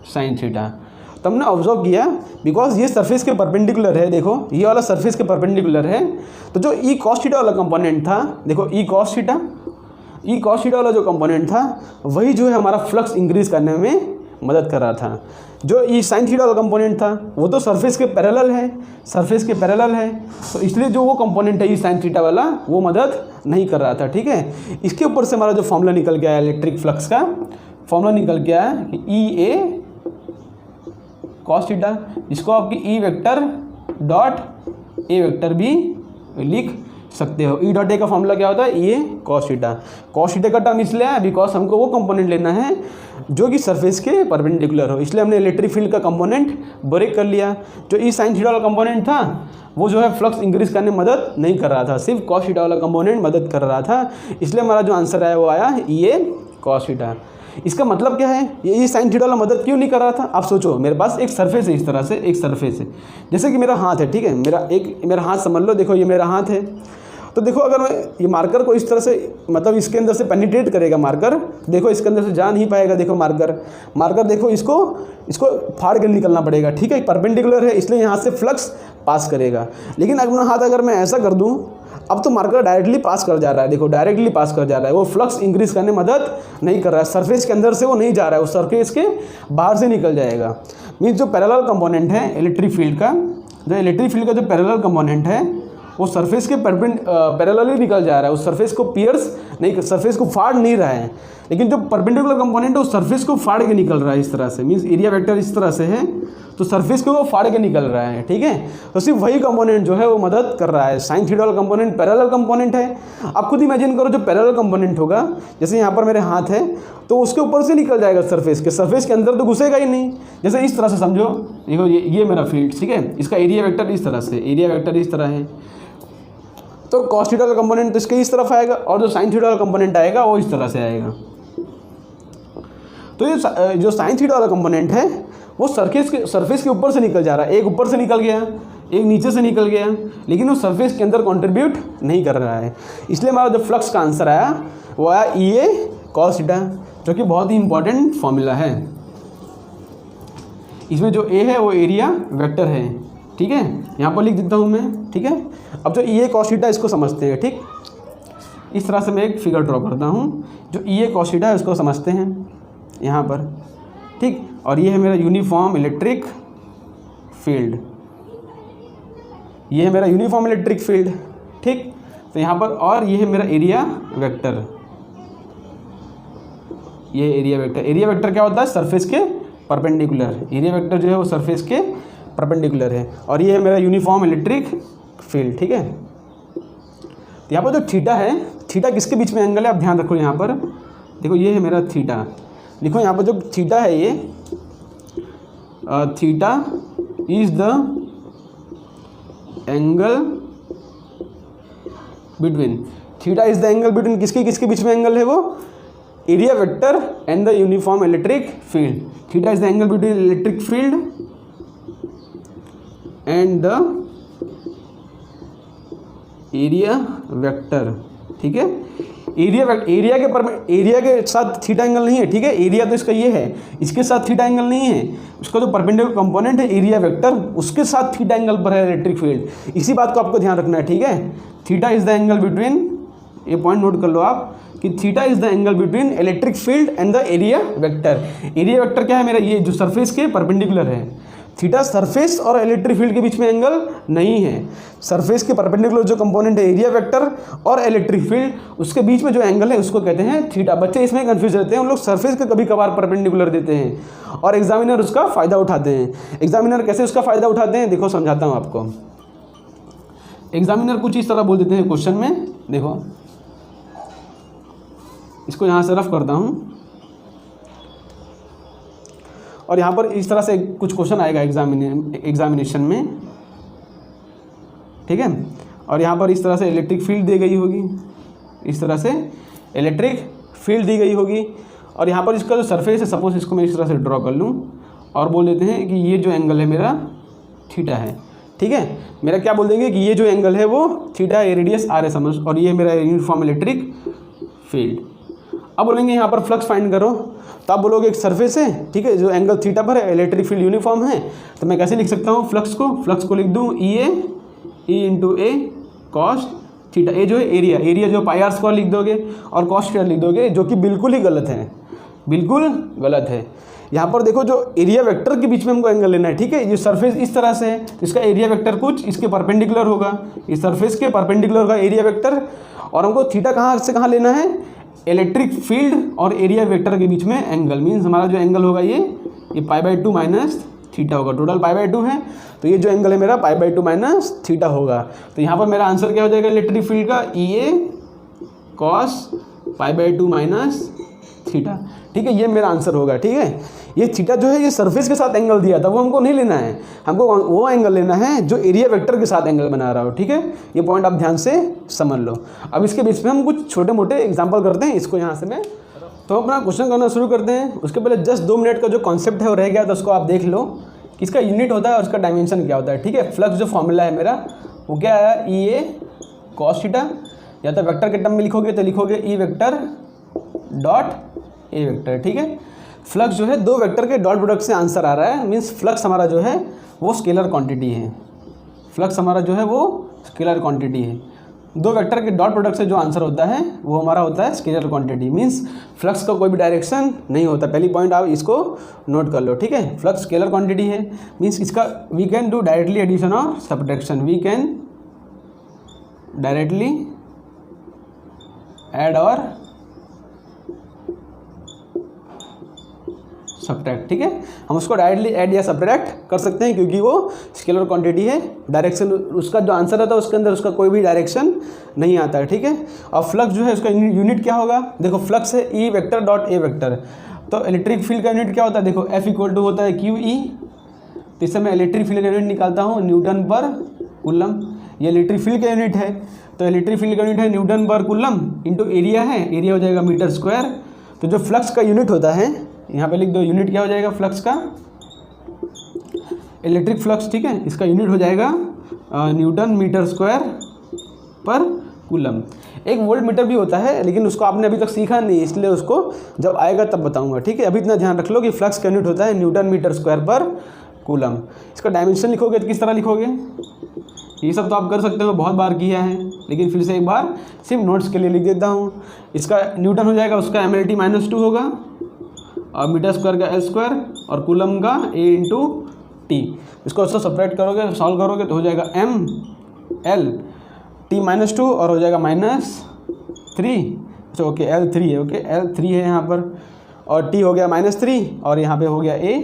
साइन थीटा। तो हमने ऑब्जर्व किया बिकॉज ये सरफेस के परपेंडिकुलर है, देखो ये वाला सरफेस के परपेंडिकुलर है, तो जो ई कॉस थीटा वाला कंपोनेंट था, देखो ई कॉस थीटा वाला जो कंपोनेंट था वही जो है हमारा फ्लक्स इंक्रीज करने में मदद कर रहा था। जो ई साइन थीटा वाला कंपोनेंट था वो तो सरफेस के पैरेलल है, तो इसलिए जो वो कंपोनेंट है ई साइन थीटा वाला वो मदद नहीं कर रहा था। ठीक है, इसके ऊपर से हमारा जो फॉर्मूला निकल के आया इलेक्ट्रिक फ्लक्स का फॉर्मूला निकल के आया कि ई ए कॉस थीटा, जिसको आपकी ई वेक्टर डॉट ए वेक्टर भी लिख सकते हो। ई डॉट ए का फॉर्मूला क्या होता है, ई ए कॉस थीटा का टर्म इसलिए है बिकॉज हमको वो कंपोनेंट लेना है जो कि सरफेस के परपेंडिकुलर हो, इसलिए हमने इलेक्ट्रिक फील्ड का कंपोनेंट ब्रेक कर लिया। जो ई साइन थीटा वाला कंपोनेंट था वो जो है फ्लक्स इंक्रीज करने में मदद नहीं कर रहा था, सिर्फ कॉस थीटा वाला कंपोनेंट मदद कर रहा था, इसलिए हमारा जो आंसर आया वो आया ई ए कॉस थीटा। इसका मतलब क्या है, ये साइन थीटा वाला मदद क्यों नहीं कर रहा था। आप सोचो मेरे पास एक सरफेस है, इस तरह से एक सरफेस है, जैसे कि मेरा हाथ है, ठीक है, मेरा हाथ समझ लो, देखो ये मेरा हाथ है। तो देखो अगर मैं ये मार्कर को इस तरह से मतलब इसके अंदर से पेनिट्रेट करेगा मार्कर, देखो इसके अंदर से जा नहीं पाएगा, देखो मार्कर देखो इसको फाड़ के निकलना पड़ेगा। ठीक है, परपेंडिकुलर है इसलिए यहाँ से फ्लक्स पास करेगा। लेकिन अपना हाथ अगर मैं ऐसा कर दूँ, अब तो मार्कर डायरेक्टली पास कर जा रहा है, देखो डायरेक्टली पास कर जा रहा है, वो फ्लक्स इंक्रीज करने में मदद नहीं कर रहा है, सरफेस के अंदर से वो नहीं जा रहा है, वो सरफेस के बाहर से निकल जाएगा। मीन्स जो पैरेलल कंपोनेंट है इलेक्ट्रिक फील्ड का, जो पैरेलल कंपोनेंट है वो सरफेस के पैरेलल ही निकल जा रहा है, उस सरफेस को सरफेस को फाड़ नहीं रहा है। लेकिन जो परपेंडिकुलर कंपोनेंट है वो सरफेस को फाड़ के निकल रहा है इस तरह से, मीन्स एरिया वेक्टर इस तरह से है तो सरफेस को वो फाड़ के निकल रहा है। ठीक है, तो सिर्फ वही कंपोनेंट जो है वो मदद कर रहा है। साइन थीटा वाला कंपोनेंट पैरेलल कंपोनेंट है। आप खुद इमेजिन करो जो पैरेलल कंपोनेंट होगा, जैसे यहाँ पर मेरे हाथ है तो उसके ऊपर से निकल जाएगा सरफेस के अंदर तो घुसेगा ही नहीं। जैसे इस तरह से समझो, देखो ये मेरा फील्ड, ठीक है, इसका एरिया वेक्टर इस तरह है, तो कॉस थीटा का कंपोनेंट तो इसके इस तरफ आएगा और जो साइन थीटा वाला कंपोनेंट आएगा वो इस तरह से आएगा। तो ये जो साइन थीटा वाला कंपोनेंट है वो सरफेस के ऊपर से निकल जा रहा है, एक ऊपर से निकल गया, एक नीचे से निकल गया, लेकिन वो सरफेस के अंदर कंट्रीब्यूट नहीं कर रहा है। इसलिए हमारा जो फ्लक्स का आंसर आया वो आया ई ए कॉस थीटा, जो कि बहुत ही इंपॉर्टेंट फॉर्मूला है। इसमें जो ए है वो एरिया वेक्टर है। ठीक है, यहाँ पर लिख देता हूँ मैं। ठीक है, अब जो ई ए कॉस थीटा इसको समझते हैं। ठीक, इस तरह से मैं एक फिगर ड्रॉ करता हूँ। जो ई ए कॉस थीटा है उसको समझते हैं यहाँ पर। ठीक, और ये है मेरा यूनिफॉर्म इलेक्ट्रिक फील्ड, ये है मेरा यूनिफॉर्म इलेक्ट्रिक फील्ड। ठीक, तो यहाँ पर और ये है मेरा एरिया वेक्टर, ये एरिया वेक्टर क्या होता है, सरफेस के परपेंडिकुलर। एरिया वेक्टर जो है वो सरफेस के परपेंडिकुलर है, और ये है मेरा यूनिफॉर्म इलेक्ट्रिक फील्ड। ठीक है, तो यहाँ पर जो थीटा है, थीटा किसके बीच में एंगल है, आप ध्यान रखो। यहाँ पर देखो ये है मेरा थीटा, लिखो यहाँ पर जो थीटा है ये theta is the angle between, theta is the angle between किसके बीच में एंगल है, वो area vector and the uniform electric field. Theta is the angle between electric field and the area vector. ठीक है, एरिया के साथ थीटा एंगल नहीं है। ठीक है, एरिया तो इसका ये है, इसके साथ थीटा एंगल नहीं है, उसका जो परपेंडिकुलर कंपोनेंट है एरिया वेक्टर उसके साथ थीटा एंगल पर है इलेक्ट्रिक फील्ड। इसी बात को आपको ध्यान रखना है। ठीक है, theta is the angle between, ये पॉइंट नोट कर लो आप कि theta is the angle between electric field and the area vector. Area vector क्या है मेरा, ये जो सरफेस के परपेंडिकुलर है। थीटा सरफेस और इलेक्ट्रिक फील्ड के बीच में एंगल नहीं है, सरफेस के परपेंडिकुलर जो कंपोनेंट है एरिया वेक्टर और इलेक्ट्रिक फील्ड उसके बीच में जो एंगल है उसको कहते हैं थीटा। बच्चे इसमें कंफ्यूज रहते हैं, उन लोग सरफेस के कभी कभार परपेंडिकुलर देते हैं और एग्जामिनर उसका फ़ायदा उठाते हैं। एग्जामिनर कैसे उसका फ़ायदा उठाते हैं, देखो समझाता हूँ आपको। एग्जामिनर कुछ इस तरह बोल देते हैं क्वेश्चन में, देखो इसको यहाँ से रफ करता हूँ। और यहाँ पर इस तरह से कुछ क्वेश्चन आएगा एग्जामिनेशन में, ठीक है। और यहाँ पर इस तरह से इलेक्ट्रिक फील्ड दी गई होगी, इस तरह से इलेक्ट्रिक फील्ड दी गई होगी। और यहाँ पर इसका जो सरफेस है, सपोज इसको मैं इस तरह से ड्रॉ कर लूँ और बोल देते हैं कि ये जो एंगल है मेरा थीटा है, ठीक है। मेरा क्या बोल देंगे कि ये जो एंगल है वो थीटा है, रेडियस आर है समझ, और ये मेरा यूनिफॉर्म इलेक्ट्रिक फील्ड। अब बोलेंगे यहाँ पर फ्लक्स फाइंड करो, तो आप बोलोगे एक सरफेस है, ठीक है, जो एंगल थीटा पर है, इलेक्ट्रिक फील्ड यूनिफॉर्म है, तो मैं कैसे लिख सकता हूँ फ्लक्स को लिख दूँ ई इंटू ए कॉस थीटा। ए जो है एरिया जो पाई आर स्क्वायर लिख दोगे और कॉस थीटा लिख दोगे, जो कि बिल्कुल ही गलत है, बिल्कुल गलत है। यहाँ पर देखो जो एरिया वेक्टर के बीच में हमको एंगल लेना है, ठीक है। ये सरफेस इस तरह से है, तो इसका एरिया वेक्टर कुछ इसके परपेंडिकुलर होगा, इस सरफेस के परपेंडिकुलर होगा एरिया वेक्टर। और हमको थीटा कहाँ से कहाँ लेना है, इलेक्ट्रिक फील्ड और एरिया वेक्टर के बीच में एंगल, मीन्स हमारा जो एंगल होगा ये पाई/2 माइनस थीटा होगा। टोटल पाई/2 है, तो ये जो एंगल है मेरा पाई/2 माइनस थीटा होगा। तो यहाँ पर मेरा आंसर क्या हो जाएगा इलेक्ट्रिक फील्ड का, ई ए कॉस पाई/2 माइनस थीटा, ठीक है। ये मेरा आंसर होगा, ठीक है। ये थीटा जो है ये सरफेस के साथ एंगल दिया था, वो हमको नहीं लेना है, हमको वो एंगल लेना है जो एरिया वेक्टर के साथ एंगल बना रहा हो, ठीक है। ये पॉइंट आप ध्यान से समझ लो। अब इसके बीच में हम कुछ छोटे मोटे एग्जांपल करते हैं, इसको यहाँ से मैं तो अपना क्वेश्चन करना शुरू करते हैं। उसके पहले जस्ट 2 मिनट का जो कॉन्सेप्ट है वो रह गया, तो उसको आप देख लो कि इसका यूनिट होता है और उसका डायमेंशन क्या होता है, ठीक है। फ्लक्स जो फॉर्मूला है मेरा वो क्या आया, ई ए कॉस थीटा, या तो वेक्टर के टर्म में लिखोगे तो लिखोगे E vector dot A vector, ठीक है। फ्लक्स जो है 2 वेक्टर के डॉट प्रोडक्ट से आंसर आ रहा है, मीन्स फ्लक्स हमारा जो है वो स्केलर क्वांटिटी है, फ्लक्स हमारा जो है वो स्केलर क्वांटिटी है। 2 वेक्टर के डॉट प्रोडक्ट से जो आंसर होता है वो हमारा होता है स्केलर क्वांटिटी, मीन्स फ्लक्स का कोई भी डायरेक्शन नहीं होता। पहली पॉइंट आप इसको नोट कर लो, ठीक है। फ्लक्स स्केलर क्वांटिटी है, मीन्स इसका we can do directly addition और subtraction, we can directly add और सब्ट्रैक्ट, ठीक है। हम उसको डायरेक्टली ऐड या सब्ट्रैक्ट कर सकते हैं क्योंकि वो स्केलर क्वांटिटी है, डायरेक्शन उसका जो आंसर आता है उसके अंदर उसका कोई भी डायरेक्शन नहीं आता है, ठीक है। और फ्लक्स जो है उसका यूनिट क्या होगा, देखो फ्लक्स है E vector dot A vector, तो इलेक्ट्रिक फील्ड का यूनिट क्या होता है, देखो एफ इक्वल टू होता है क्यू ई। तो इससे मैं इलेक्ट्रिक फील्ड का यूनिट निकालता हूँ न्यूटन पर कूलम, ये इलेक्ट्रिक फील्ड का यूनिट है, तो इलेक्ट्रिक फील्ड का यूनिट है न्यूटन पर कूलम इंटू एरिया है, एरिया हो जाएगा मीटर स्क्वायर। तो जो फ्लक्स का यूनिट होता है यहाँ पे लिख दो, यूनिट क्या हो जाएगा फ्लक्स का, इलेक्ट्रिक फ्लक्स, ठीक है, इसका यूनिट हो जाएगा न्यूटन मीटर स्क्वायर पर कूलम। एक वोल्ट मीटर भी होता है लेकिन उसको आपने अभी तक सीखा नहीं, इसलिए उसको जब आएगा तब बताऊंगा, ठीक है। अभी इतना ध्यान रख लो कि फ्लक्स का यूनिट होता है न्यूटन मीटर स्क्वायर पर कूलम। इसका डायमेंशन लिखोगे तो किस तरह लिखोगे, ये सब तो आप कर सकते हो, बहुत बार किया है, लेकिन फिर से एक बार सिर्फ नोट्स के लिए लिख देता हूँ। इसका न्यूटन हो जाएगा, उसका MLT -2 होगा, और मीटर स्क्वायर का L स्क्वायर, और कूलम का A इंटू टी। इसको उससे सपरेट करोगे, सॉल्व करोगे तो हो जाएगा ML T -2 और हो जाएगा -3। अच्छा ओके L3 है, ओके L3 है यहाँ पर, और T हो गया -3 और यहाँ पे हो गया A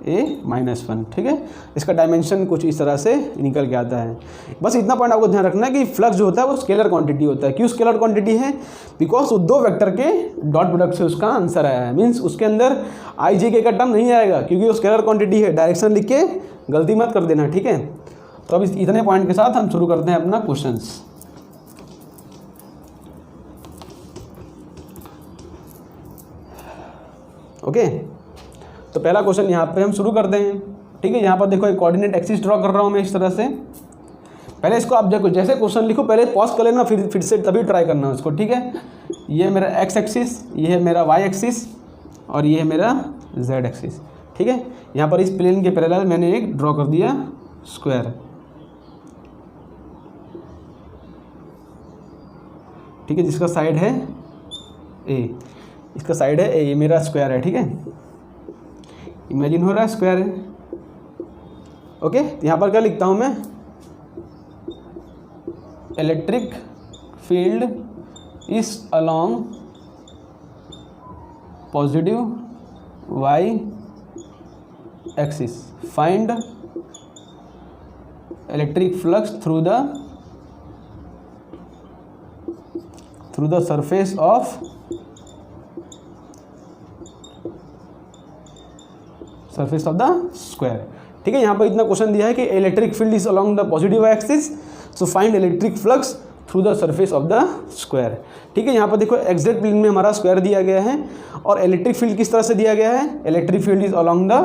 -1, ठीक है। इसका डायमेंशन कुछ इस तरह से निकल के आता है। बस इतना पॉइंट आपको ध्यान रखना है कि फ्लक्स जो होता है वो स्केलर क्वांटिटी होता है। क्यों स्केलर क्वांटिटी है, बिकॉज 2 वेक्टर के डॉट प्रोडक्ट से उसका आंसर आया है, मीन्स उसके अंदर IJK का टर्म नहीं आएगा क्योंकि वो स्केलर क्वांटिटी है। डायरेक्शन लिख के गलती मत कर देना, ठीक है। तो अब इतने पॉइंट के साथ हम शुरू करते हैं अपना क्वेश्चंस। ओके, तो पहला क्वेश्चन यहाँ पे हम शुरू करते हैं, ठीक है। यहाँ पर देखो एक कोऑर्डिनेट एक्सिस ड्रॉ कर रहा हूँ मैं इस तरह से। पहले इसको आप देखो, जैसे क्वेश्चन लिखो पहले पॉज कर लेना, फिर से तभी ट्राई करना उसको, ठीक है। ये मेरा एक्स एक्सिस, ये है मेरा वाई एक्सिस, और ये है मेरा जेड एक्सिस, ठीक है। यहाँ पर इस प्लेन के पैरेलल मैंने एक ड्रॉ कर दिया स्क्वायर, ठीक है, जिसका साइड है ए, इसका साइड है ए, ये मेरा स्क्वायर है, ठीक है। इमेजिन हो रहा है स्क्वायर है, ओके। यहाँ पर क्या लिखता हूँ मैं, electric field is along positive Y axis, find electric flux through the surface of surface of the square. ठीक है, यहाँ पर इतना क्वेश्चन दिया है कि electric field is along the positive Y axis, so find electric flux through the surface of the square. ठीक है, यहाँ पर देखो एक्जेक्ट प्लेन में हमारा स्क्वायर दिया गया है और इलेक्ट्रिक फील्ड किस तरह से दिया गया है, electric field is along the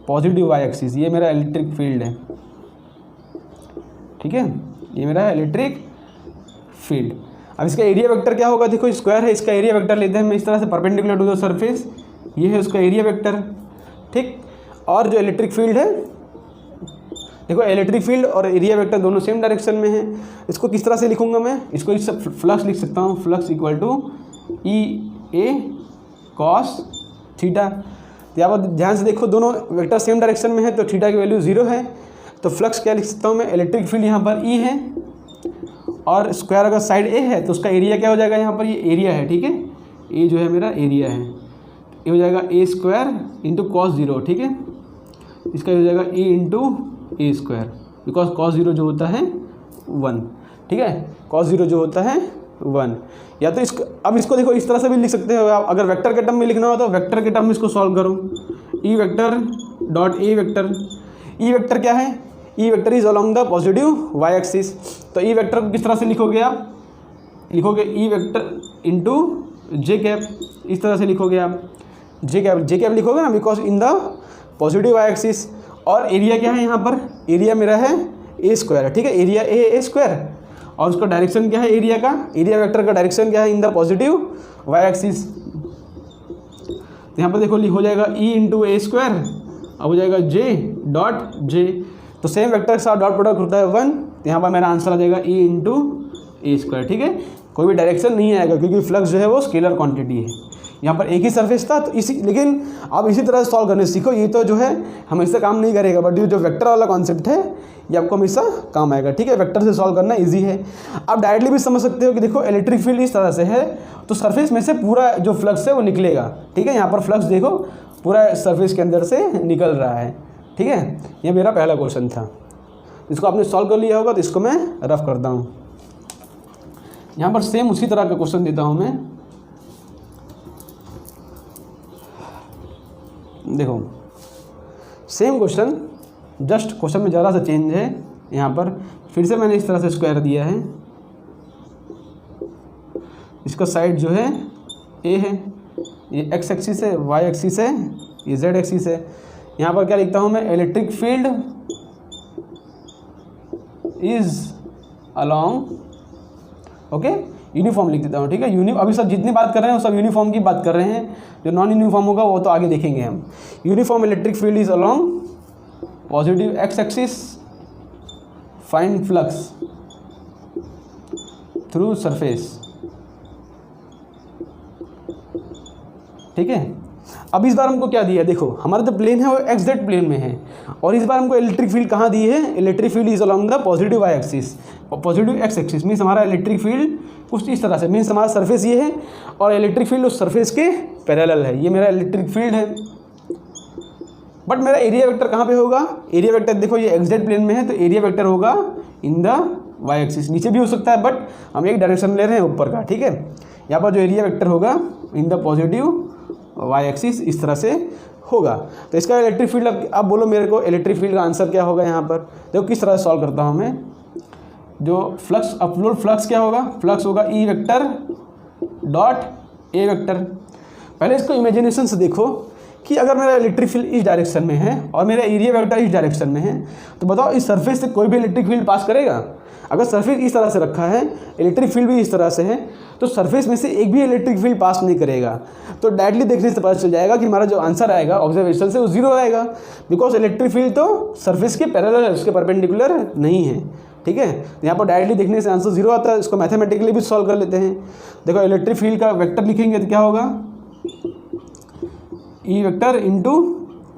positive Y axis. ये मेरा इलेक्ट्रिक फील्ड है। ठीक है, ये मेरा इलेक्ट्रिक फील्ड। अब इसका एरिया वेक्टर क्या होगा, देखो स्क्वायर है, इसका एरिया वेक्टर लेते हैं हम इस तरह से परपेंडिकुलर टू द सरफेस, ये है उसका एरिया वेक्टर। ठीक, और जो इलेक्ट्रिक फील्ड है, देखो इलेक्ट्रिक फील्ड और एरिया वेक्टर दोनों सेम डायरेक्शन में है। इसको किस तरह से लिखूंगा मैं, इसको इस फ्लक्स लिख सकता हूँ, flux equal to E A cos theta. तो यहाँ पर ध्यान से देखो दोनों वेक्टर सेम डायरेक्शन में है तो थीटा की वैल्यू 0 है, तो फ्लक्स क्या लिख सकता हूँ मैं, इलेक्ट्रिक फील्ड यहाँ पर ई है और स्क्वायर अगर साइड ए है तो उसका एरिया क्या हो जाएगा, यहाँ पर ये एरिया है। ठीक है, ये जो है मेरा एरिया है, ये हो जाएगा ए स्क्वायर इंटू कॉस 0। ठीक है, इसका हो जाएगा a into a square, because cos 0 जो होता है 1। ठीक है, कॉस 0 जो होता है 1। या तो अब इसको देखो इस तरह से भी लिख सकते हो आप, अगर वेक्टर के टर्म में लिखना हो तो वेक्टर के टर्म में इसको सॉल्व करो। E vector dot A vector, E vector क्या है, E vector is along the positive Y axis. तो ई वेक्टर को किस तरह से लिखोगे आप, लिखोगे ई वेक्टर इंटू जे कैप, इस तरह से लिखोगे आप, जे कैप लिखोगे ना, because in the positive Y axis. और एरिया क्या है यहाँ पर, एरिया मेरा है ए स्क्वायर। ठीक है, एरिया ए स्क्वायर और उसका डायरेक्शन क्या है एरिया का, एरिया वेक्टर का डायरेक्शन क्या है, in the positive Y axis. यहाँ पर देखो हो जाएगा ई इंटू ए स्क्वायर, अब हो जाएगा जे डॉट जे, तो सेम वेक्टर के साथ डॉट प्रोडक्ट होता है 1, तो यहाँ पर मेरा आंसर आ जाएगा ई इंटू ए स्क्वायर। ठीक है, कोई भी डायरेक्शन नहीं आएगा क्योंकि फ्लक्स जो है वो स्केलर क्वांटिटी है। यहाँ पर एक ही सरफेस था तो लेकिन आप इसी तरह से सॉल्व करने सीखो, ये तो जो है हमेशा काम नहीं करेगा, बट ये जो वेक्टर वाला कॉन्सेप्ट है ये आपको हमेशा काम आएगा। ठीक है, वेक्टर से सॉल्व करना इजी है। आप डायरेक्टली भी समझ सकते हो कि देखो इलेक्ट्रिक फील्ड इस तरह से है तो सरफेस में से पूरा जो फ्लक्स है वो निकलेगा। ठीक है, यहाँ पर फ्लक्स देखो पूरा सरफेस के अंदर से निकल रहा है। ठीक है, ये मेरा पहला क्वेश्चन था, इसको आपने सॉल्व कर लिया होगा तो इसको मैं रफ करता हूँ। यहाँ पर सेम उसी तरह का क्वेश्चन देता हूँ मैं, देखो सेम क्वेश्चन, जस्ट क्वेश्चन में ज़रा सा चेंज है। यहाँ पर फिर से मैंने इस तरह से स्क्वायर दिया है, इसका साइड जो है ए है, ये एक्स एक्सिस है, वाई एक्सिस है, ये जेड एक्सिस है। यहाँ पर क्या लिखता हूँ मैं, electric field is along, okay uniform लिख देता हूँ। ठीक है, अभी सब जितनी बात कर रहे हैं वो सब यूनिफॉर्म की बात कर रहे हैं, जो नॉन यूनिफॉर्म होगा वो तो आगे देखेंगे हम। Uniform electric field is along positive X axis, find flux through surface. ठीक है, अब इस बार हमको क्या दिया है, देखो हमारा जो प्लेन है वो एक्स जेड प्लेन में है और इस बार हमको इलेक्ट्रिक फील्ड कहाँ दी है, electric field is along the positive Y axis और पॉजिटिव एक्स एक्सिस। मीन्स हमारा इलेक्ट्रिक फील्ड कुछ इस तरह से, मीन्स हमारा सरफेस ये है और इलेक्ट्रिक फील्ड उस सरफेस के पैरेलल है, ये मेरा इलेक्ट्रिक फील्ड है। बट मेरा एरिया वेक्टर कहाँ पे होगा, एरिया वेक्टर देखो ये एक्स जेड प्लेन में है तो एरिया वेक्टर होगा इन द वाई एक्सिस, नीचे भी हो सकता है बट हम एक डायरेक्शन ले रहे हैं ऊपर का। ठीक है, यहाँ पर जो एरिया वेक्टर होगा in the positive Y axis इस तरह से होगा। तो इसका इलेक्ट्रिक फील्ड, अब बोलो मेरे को इलेक्ट्रिक फील्ड का आंसर क्या होगा। यहाँ पर देखो किस तरह से सॉल्व करता हूँ मैं, जो फ्लक्स अपलोड फ्लक्स क्या होगा, फ्लक्स होगा ई वेक्टर डॉट ए वेक्टर। पहले इसको इमेजिनेशन से देखो कि अगर मेरा इलेक्ट्रिक फील्ड इस डायरेक्शन में है और मेरा एरिया वेक्टर इस डायरेक्शन में है तो बताओ इस सरफेस से कोई भी इलेक्ट्रिक फील्ड पास करेगा। अगर सरफेस इस तरह से रखा है, इलेक्ट्रिक फील्ड भी इस तरह से है, तो सरफेस में से एक भी इलेक्ट्रिक फील्ड पास नहीं करेगा। तो डायरेक्टली देखने से पता चल जाएगा कि हमारा जो आंसर आएगा ऑब्जर्वेशन से वो 0 आएगा, बिकॉज इलेक्ट्रिक फील्ड तो सरफेस के पैरेलल है, उसके परपेंडिकुलर नहीं है। ठीक है, यहाँ पर डायरेक्टली देखने से आंसर 0 आता है। इसको मैथमेटिकली भी सॉल्व कर लेते हैं। देखो इलेक्ट्रिक फील्ड का वेक्टर लिखेंगे तो क्या होगा, ई वेक्टर इंटू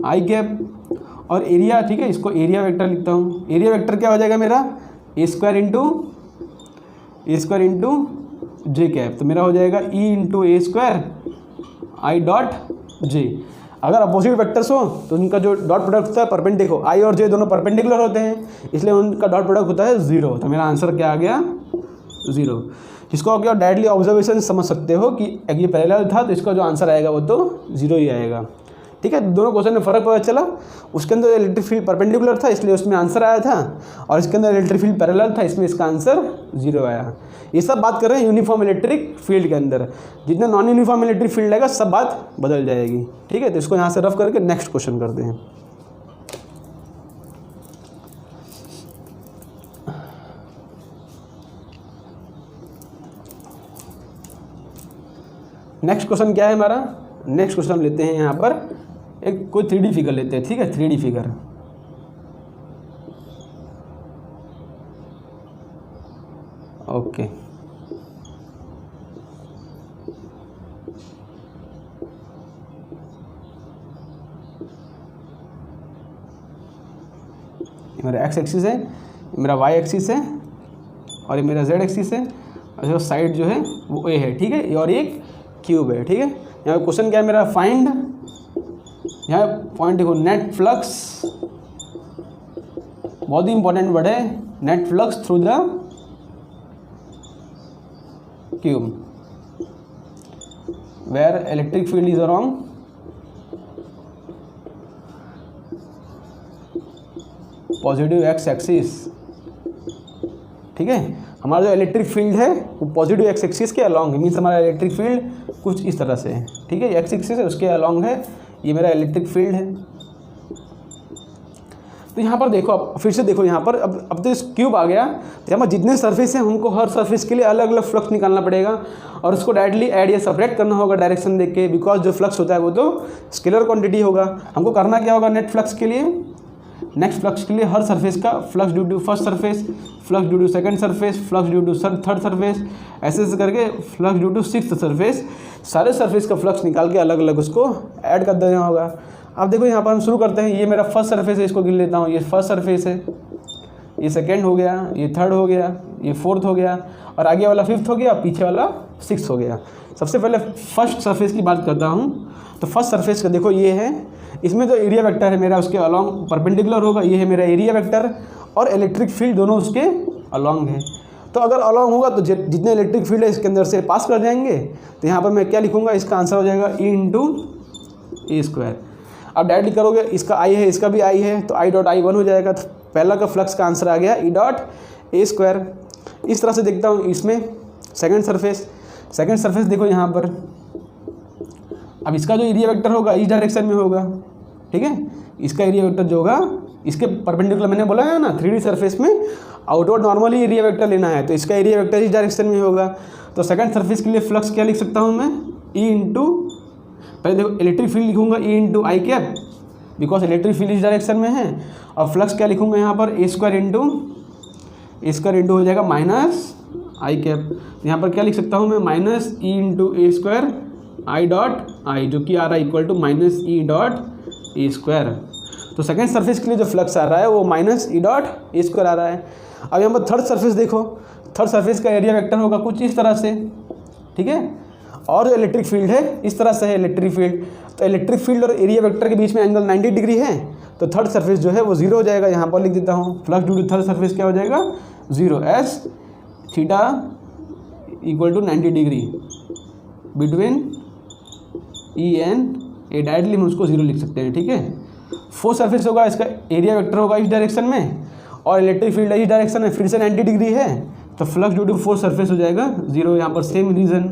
आई कैप और एरिया। ठीक है, इसको एरिया वेक्टर लिखता हूँ। एरिया वेक्टर क्या हो जाएगा मेरा, ए स्क्वायर इंटू जे कैप, तो मेरा हो जाएगा E into a square I dot J. अगर अपोजिट वेक्टर्स हो तो उनका जो डॉट प्रोडक्ट होता है परपेंडिकुलर, आई और जे दोनों परपेंडिकुलर होते हैं, इसलिए उनका डॉट प्रोडक्ट होता है 0। तो मेरा आंसर क्या आ गया, 0। जिसको क्या डायरेक्टली ऑब्जर्वेशन समझ सकते हो कि ये पैरेलल था तो इसका जो आंसर आएगा वो तो 0 ही आएगा। ठीक है, दोनों क्वेश्चन में फ़र्क पता चला। उसके अंदर इलेक्ट्रिक फील्ड परपेंडिकुलर था इसलिए उसमें आंसर आया था, और इसके अंदर इलेक्ट्रिक फील्ड पैरेलल था इसमें इसका आंसर 0 आया। ये सब बात कर रहे हैं यूनिफॉर्म इलेक्ट्रिक फील्ड के अंदर। जितना नॉन यूनिफॉर्म इलेक्ट्रिक फील्ड आएगा सब बात बदल जाएगी। ठीक है, तो इसको यहाँ से रफ करके नेक्स्ट क्वेश्चन करते हैं। नेक्स्ट क्वेश्चन क्या है हमारा? नेक्स्ट क्वेश्चन हम लेते हैं यहाँ पर एक कोई 3D फिगर लेते हैं। ठीक है, 3D फिगर। ओके, ये मेरा x एक्सिस है, ये मेरा y एक्सिस है, और ये मेरा z एक्सिस है, और जो साइड जो है वो a है। ठीक है, और एक क्यूब है। ठीक है, यहाँ पे क्वेश्चन क्या है मेरा? फाइंड, यहाँ पॉइंट देखो, नेट फ्लक्स, बहुत ही इंपॉर्टेंट वर्ड है, net flux through the cube where electric field is around positive x axis. ठीक है, हमारा जो इलेक्ट्रिक फील्ड है वो पॉजिटिव x एक्सिस के अलॉन्ग है, मीन्स हमारा इलेक्ट्रिक फील्ड कुछ इस तरह से है। ठीक है, x एक्सिस है उसके अलॉन्ग है, ये मेरा इलेक्ट्रिक फील्ड है। तो यहाँ पर देखो, अब फिर से देखो यहाँ पर, अब तो इस क्यूब आ गया, तो यहाँ पर जितने सरफेस हैं हमको हर सरफेस के लिए अलग अलग फ्लक्स निकालना पड़ेगा, और उसको डायरेक्टली ऐड या सेपरेट करना होगा डायरेक्शन देख के, बिकॉज जो फ्लक्स होता है वो तो स्केलर क्वांटिटी होगा। हमको करना क्या होगा नेट फ्लक्स के लिए? नेक्स्ट फ्लक्स के लिए हर सरफेस का flux due to first surface, flux due to second surface, flux due to third surface, ऐसे ऐसे करके flux due to sixth surface, सारे सरफेस का फ्लक्स निकाल के अलग अलग उसको ऐड कर देना होगा। अब देखो यहाँ पर हम शुरू करते हैं, ये मेरा फर्स्ट सरफेस है, इसको गिन लेता हूँ, ये फर्स्ट सरफेस है, ये सेकेंड हो गया, ये थर्ड हो गया, ये फोर्थ हो गया, और आगे वाला फिफ्थ हो गया, पीछे वाला सिक्स्थ हो गया। सबसे पहले फर्स्ट सरफेस की बात करता हूँ। तो फर्स्ट सरफेस का देखो ये है, इसमें जो एरिया वेक्टर है मेरा उसके अलॉन्ग परपेंडिकुलर होगा, ये है मेरा एरिया वेक्टर, और इलेक्ट्रिक फील्ड दोनों उसके अलॉन्ग है। तो अगर अलॉन्ग होगा तो जितने इलेक्ट्रिक फील्ड है इसके अंदर से पास कर जाएंगे। तो यहाँ पर मैं क्या लिखूँगा? इसका आंसर हो जाएगा E × A²। अब डायरेक्टली करोगे, इसका I है, इसका भी I है, तो I डॉट I 1 हो जाएगा। तो पहला का फ्लक्स का आंसर आ गया E डॉट A²। इस तरह से देखता हूँ इसमें सेकंड सरफेस देखो यहाँ पर, अब इसका जो एरिया वेक्टर होगा इस डायरेक्शन में होगा। ठीक है, इसका एरिया वेक्टर जो होगा इसके परपेंडिकुलर, मैंने बोला है ना 3D सरफेस में आउटवर्ड नॉर्मली एरिया वेक्टर लेना है, तो इसका एरिया वेक्टर इस डायरेक्शन में होगा। तो सेकंड सरफेस के लिए फ्लक्स क्या लिख सकता हूँ मैं? पहले देखो इलेक्ट्रिक फील्ड लिखूँगा E × I cap, because electric field इस डायरेक्शन में है। और फ्लक्स क्या लिखूँगा यहाँ पर? A² हो जाएगा -I कैप। यहाँ पर क्या लिख सकता हूँ मैं? -E × A² I dot I, जो कि आ रहा है equal to -E dot A²। तो सेकेंड सरफेस के लिए जो फ्लक्स आ रहा है वो -E डॉट A² आ रहा है। अब यहाँ पर थर्ड सरफेस देखो, थर्ड सरफेस का एरिया वेक्टर होगा कुछ इस तरह से। ठीक है, और जो इलेक्ट्रिक फील्ड है इस तरह से है इलेक्ट्रिक फील्ड। तो इलेक्ट्रिक फील्ड और एरिया वेक्टर के बीच में एंगल 90 डिग्री है, तो थर्ड सरफेस जो है वो 0 हो जाएगा। यहाँ पर लिख देता हूँ, flux due to third surface क्या हो जाएगा? 0 as theta equal to 90 degree between E and A। Directly हम उसको 0 लिख सकते हैं। ठीक है, फोर्थ सरफेस होगा, इसका एरिया वेक्टर होगा इस डायरेक्शन में, और इलेक्ट्रिक फील्ड इस डायरेक्शन में, फिर से 90 डिग्री है, तो flux due to fourth surface हो जाएगा 0। यहाँ पर सेम रीज़न।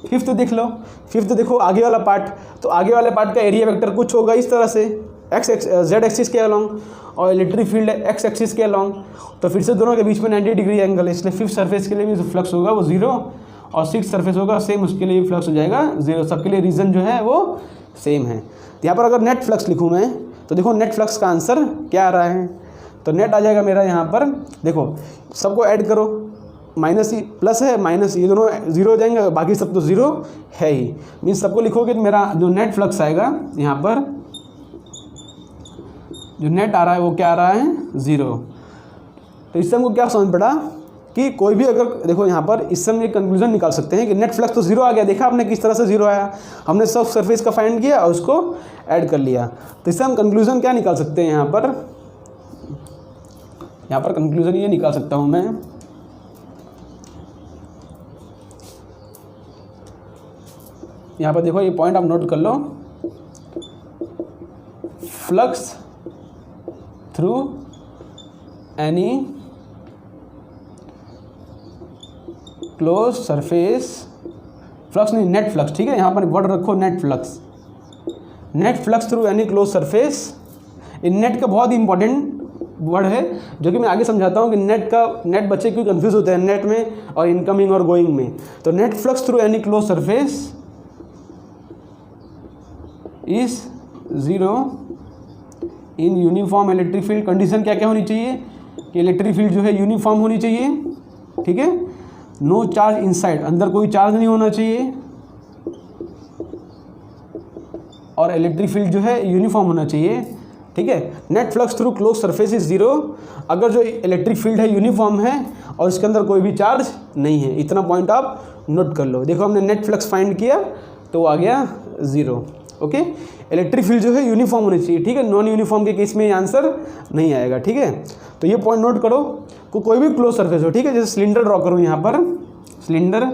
फिफ्थ देख लो, फिफ्थ देखो आगे वाला पार्ट, तो आगे वाले पार्ट का एरिया वेक्टर कुछ होगा इस तरह से, Z एक्सिस के अलॉन्ग, और इलेक्ट्रिक फील्ड है X एक्सिस के अलॉन्ग, तो फिर से दोनों के बीच में 90 डिग्री एंगल है, इसलिए फिफ्थ सरफेस के लिए भी जो फ्लक्स होगा वो 0, और सिक्स सरफेस होगा सेम, उसके लिए भी फ्लक्स हो जाएगा 0। सबके लिए रीज़न जो है वो सेम है। तो यहाँ पर अगर नेट फ्लक्स लिखूँ मैं, तो देखो नेट फ्लक्स का आंसर क्या आ रहा है? तो नेट आ जाएगा मेरा यहाँ पर, देखो सबको ऐड करो, माइनस ई प्लस है माइनस, ये दोनों 0 हो जाएंगे, बाकी सब तो 0 है ही। मीन्स सबको लिखोगे तो मेरा जो नेट फ्लक्स आएगा यहाँ पर, जो नेट आ रहा है वो क्या आ रहा है? 0। तो इससे हमको क्या समझ पड़ा कि कोई भी अगर देखो यहाँ पर, इससे हम एक कंक्लूजन निकाल सकते हैं कि नेट फ्लक्स तो 0 आ गया। देखा आपने किस तरह से 0 आया? हमने सब सरफेस का फाइंड किया और उसको ऐड कर लिया। तो इससे हम कंक्लूजन क्या निकाल सकते हैं? यहाँ पर कंक्लूजन ये निकाल सकता हूँ मैं, यहाँ पर देखो ये पॉइंट आप नोट कर लो। Flux through any close surface, flux नहीं नेट फ्लक्स, ठीक है, यहाँ पर वर्ड रखो net flux, net flux through any close surface. इन नेट का बहुत ही इंपॉर्टेंट वर्ड है जो कि मैं आगे समझाता हूँ कि नेट बच्चे क्यों कंफ्यूज होते हैं नेट में और इनकमिंग और गोइंग में। तो net flux through any close surface is zero in uniform electric field. Condition क्या क्या होनी चाहिए कि इलेक्ट्रिक फील्ड जो है यूनिफॉर्म होनी चाहिए, ठीक है, नो चार्ज इनसाइड, अंदर कोई चार्ज नहीं होना चाहिए, और इलेक्ट्रिक फील्ड जो है यूनिफॉर्म होना चाहिए, ठीक है। Net flux through close surface is zero, अगर जो इलेक्ट्रिक फील्ड है यूनिफॉर्म है और इसके अंदर कोई भी चार्ज नहीं है। इतना पॉइंट आप नोट कर लो। देखो हमने नेट फ्लक्स फाइंड किया तो आ गया ज़ीरो, ओके। इलेक्ट्रिक फील्ड जो है यूनिफॉर्म होनी चाहिए, ठीक है, नॉन यूनिफॉर्म के केस में ये आंसर नहीं आएगा, ठीक है। तो ये पॉइंट नोट करो, कोई भी क्लोज सरफेस हो, ठीक है, जैसे सिलेंडर ड्रॉ करूँ यहाँ पर, सिलेंडर,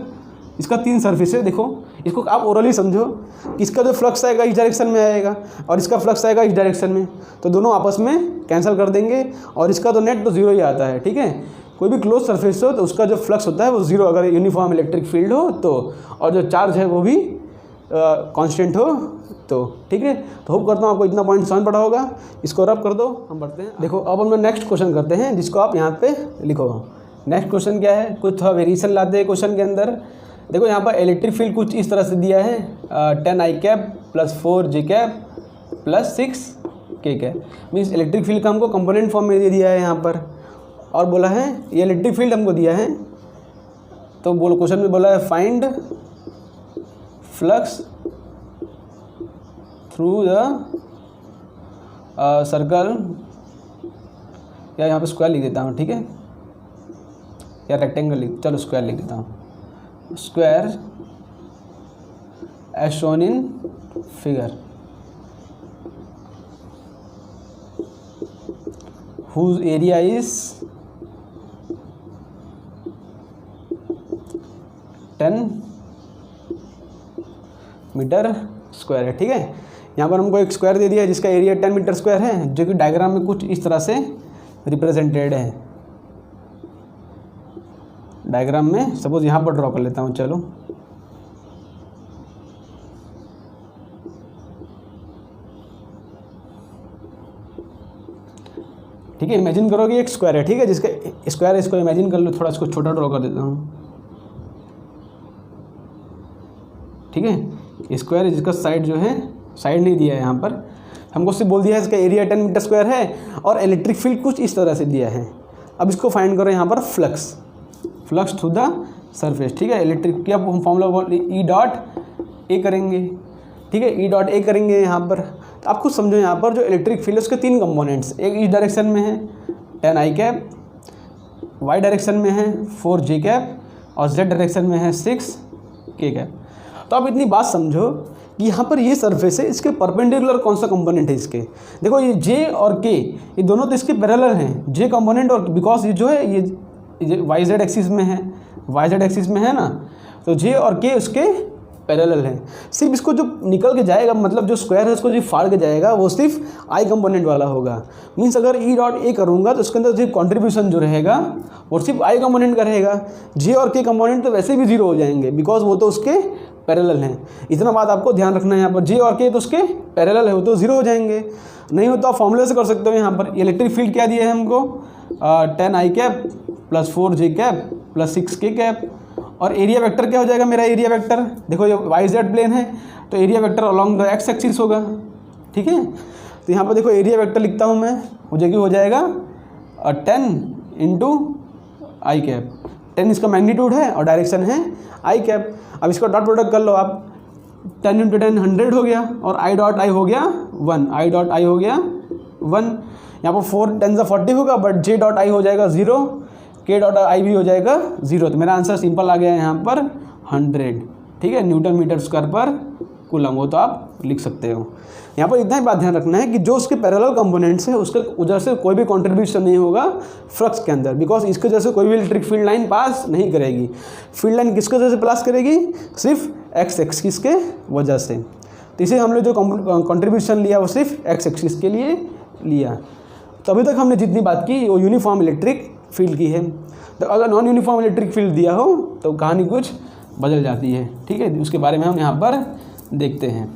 इसका 3 सरफेस है, देखो इसको आप ओरली समझो कि इसका जो फ्लक्स आएगा इस डायरेक्शन में आएगा और इसका फ्लक्स आएगा इस डायरेक्शन में, तो दोनों आपस में कैंसिल कर देंगे और इसका तो नेट तो ज़ीरो ही आता है, ठीक है। कोई भी क्लोज सरफेस हो तो उसका जो फ्लक्स होता है वो ज़ीरो अगर यूनिफॉर्म इलेक्ट्रिक फील्ड हो तो, और जो चार्ज है वो भी कांस्टेंट हो तो, ठीक है। तो होप करता हूँ आपको इतना पॉइंट समझ पड़ा होगा। इसको रब कर दो, हम बढ़ते हैं। देखो अब हम नेक्स्ट क्वेश्चन करते हैं जिसको आप यहाँ पे लिखो। नेक्स्ट क्वेश्चन क्या है, कुछ थोड़ा वेरिएशन लाते हैं क्वेश्चन के अंदर। देखो यहाँ पर इलेक्ट्रिक फील्ड कुछ इस तरह से दिया है, 10 i cap plus 4 j cap plus 6 k cap, means electric field का हमको कंपोनेंट फॉर्म में दे दिया है यहाँ पर, और बोला है ये इलेक्ट्रिक फील्ड हमको दिया है। तो बोलो क्वेश्चन में बोला है find flux through the circle, या यहाँ पे स्क्वायर लिख देता हूँ, ठीक है, या रेक्टेंगल लिख, चलो स्क्वायर लिख देता हूँ, square as shown in figure, whose area is 10 metre square है, ठीक है। यहाँ पर हमको एक स्क्वायर दे दिया है जिसका एरिया 10 मीटर स्क्वायर है, जो कि डायग्राम में कुछ इस तरह से रिप्रेजेंटेड है। डायग्राम में सपोज यहाँ पर ड्रॉ कर लेता हूँ, चलो ठीक है। इमेजिन करो कि एक स्क्वायर है, ठीक है, जिसका स्क्वायर है, इसको इमेजिन कर लो, थोड़ा इसको छोटा ड्रॉ कर देता हूँ, ठीक है। स्क्वायर है जिसका साइड जो है, साइड नहीं दिया है यहाँ पर, हमको सिर्फ बोल दिया है इसका एरिया 10 मीटर स्क्वायर है और इलेक्ट्रिक फील्ड कुछ इस तरह से दिया है। अब इसको फाइंड करो यहाँ पर फ्लक्स थ्रू द सरफेस, ठीक है। इलेक्ट्रिक क्या फॉर्मूला ई डॉट ए करेंगे, ठीक है, ई डॉट ए करेंगे यहाँ पर। तो आप खुद समझो यहाँ पर जो इलेक्ट्रिक फील्ड है उसके 3 कंपोनेंट्स, एक इस डायरेक्शन में है 10 i कैप, वाई डायरेक्शन में है 4 j कैप और z डायरेक्शन में है 6 k कैप। तो आप इतनी बात समझो कि यहाँ पर ये सरफेस है, इसके परपेंडिकुलर कौन सा कंपोनेंट है इसके। देखो ये j और k ये दोनों तो इसके पैरेलल हैं, j कंपोनेंट, और बिकॉज ये जो है ये वाई जेड एक्सिस में है, वाई जेड एक्सिस में है ना, तो j और k उसके पैरेलल है। सिर्फ इसको जो निकल के जाएगा, मतलब जो स्क्वायर है उसको जो फाड़ के जाएगा वो सिर्फ आई कंपोनेंट वाला होगा। मीन्स अगर ई डॉट ए करूँगा तो उसके अंदर सिर्फ कॉन्ट्रीब्यूशन जो रहेगा वो सिर्फ आई कंपोनेंट का रहेगा। जे और के कंपोनेंट तो वैसे भी जीरो हो जाएंगे बिकॉज वो तो उसके पैरेलल हैं। इतना बात आपको ध्यान रखना है यहाँ पर, जे और के तो उसके पैरेलल है, वो तो जीरो हो जाएंगे। नहीं हो तो आप फॉर्मूले से कर सकते हो। यहाँ पर इलेक्ट्रिक फील्ड क्या दिया है हमको, 10 i cap plus 4 j cap plus 6 k cap, और एरिया वेक्टर क्या हो जाएगा मेरा, एरिया वेक्टर देखो ये वाई जेड प्लेन है तो area vector along the x axis होगा, ठीक है। तो यहाँ पर देखो एरिया वेक्टर लिखता हूँ मैं, मुझे क्या हो जाएगा 10 इंटू आई कैप, 10 इसका मैग्नीट्यूड है और डायरेक्शन है आई कैप। अब इसका डॉट प्रोडक्ट कर लो आप, 10 इंटू 10 100 हो गया और आई डॉट आई हो गया 1, आई डॉट आई हो गया 1। यहाँ पर 4 10 40 होगा बट जे डॉट आई हो जाएगा 0, के डॉट आई भी हो जाएगा 0। तो मेरा आंसर सिंपल आ गया है यहाँ पर 100, ठीक है, न्यूटन मीटर स्क्वायर पर कूलम, वो तो आप लिख सकते हो। यहाँ पर इतना ही बात ध्यान रखना है कि जो उसके पैरेलल कंपोनेंट्स है उसके वजह से कोई भी कंट्रीब्यूशन नहीं होगा फ्लक्स के अंदर, बिकॉज इसके वजह से कोई भी इलेक्ट्रिक फील्ड लाइन पास नहीं करेगी। फील्ड लाइन किसके वजह से पास करेगी, सिर्फ एक्स एक्सिस के वजह से। तो इसे हमने जो कंट्रीब्यूशन लिया वो सिर्फ एक्स एक्सिस के लिए लिया। तो अभी तक हमने जितनी बात की वो यूनिफॉर्म इलेक्ट्रिक फील्ड की है। तो अगर नॉन यूनिफॉर्म इलेक्ट्रिक फील्ड दिया हो तो कहानी कुछ बदल जाती है, ठीक है। उसके बारे में हम यहाँ पर देखते हैं,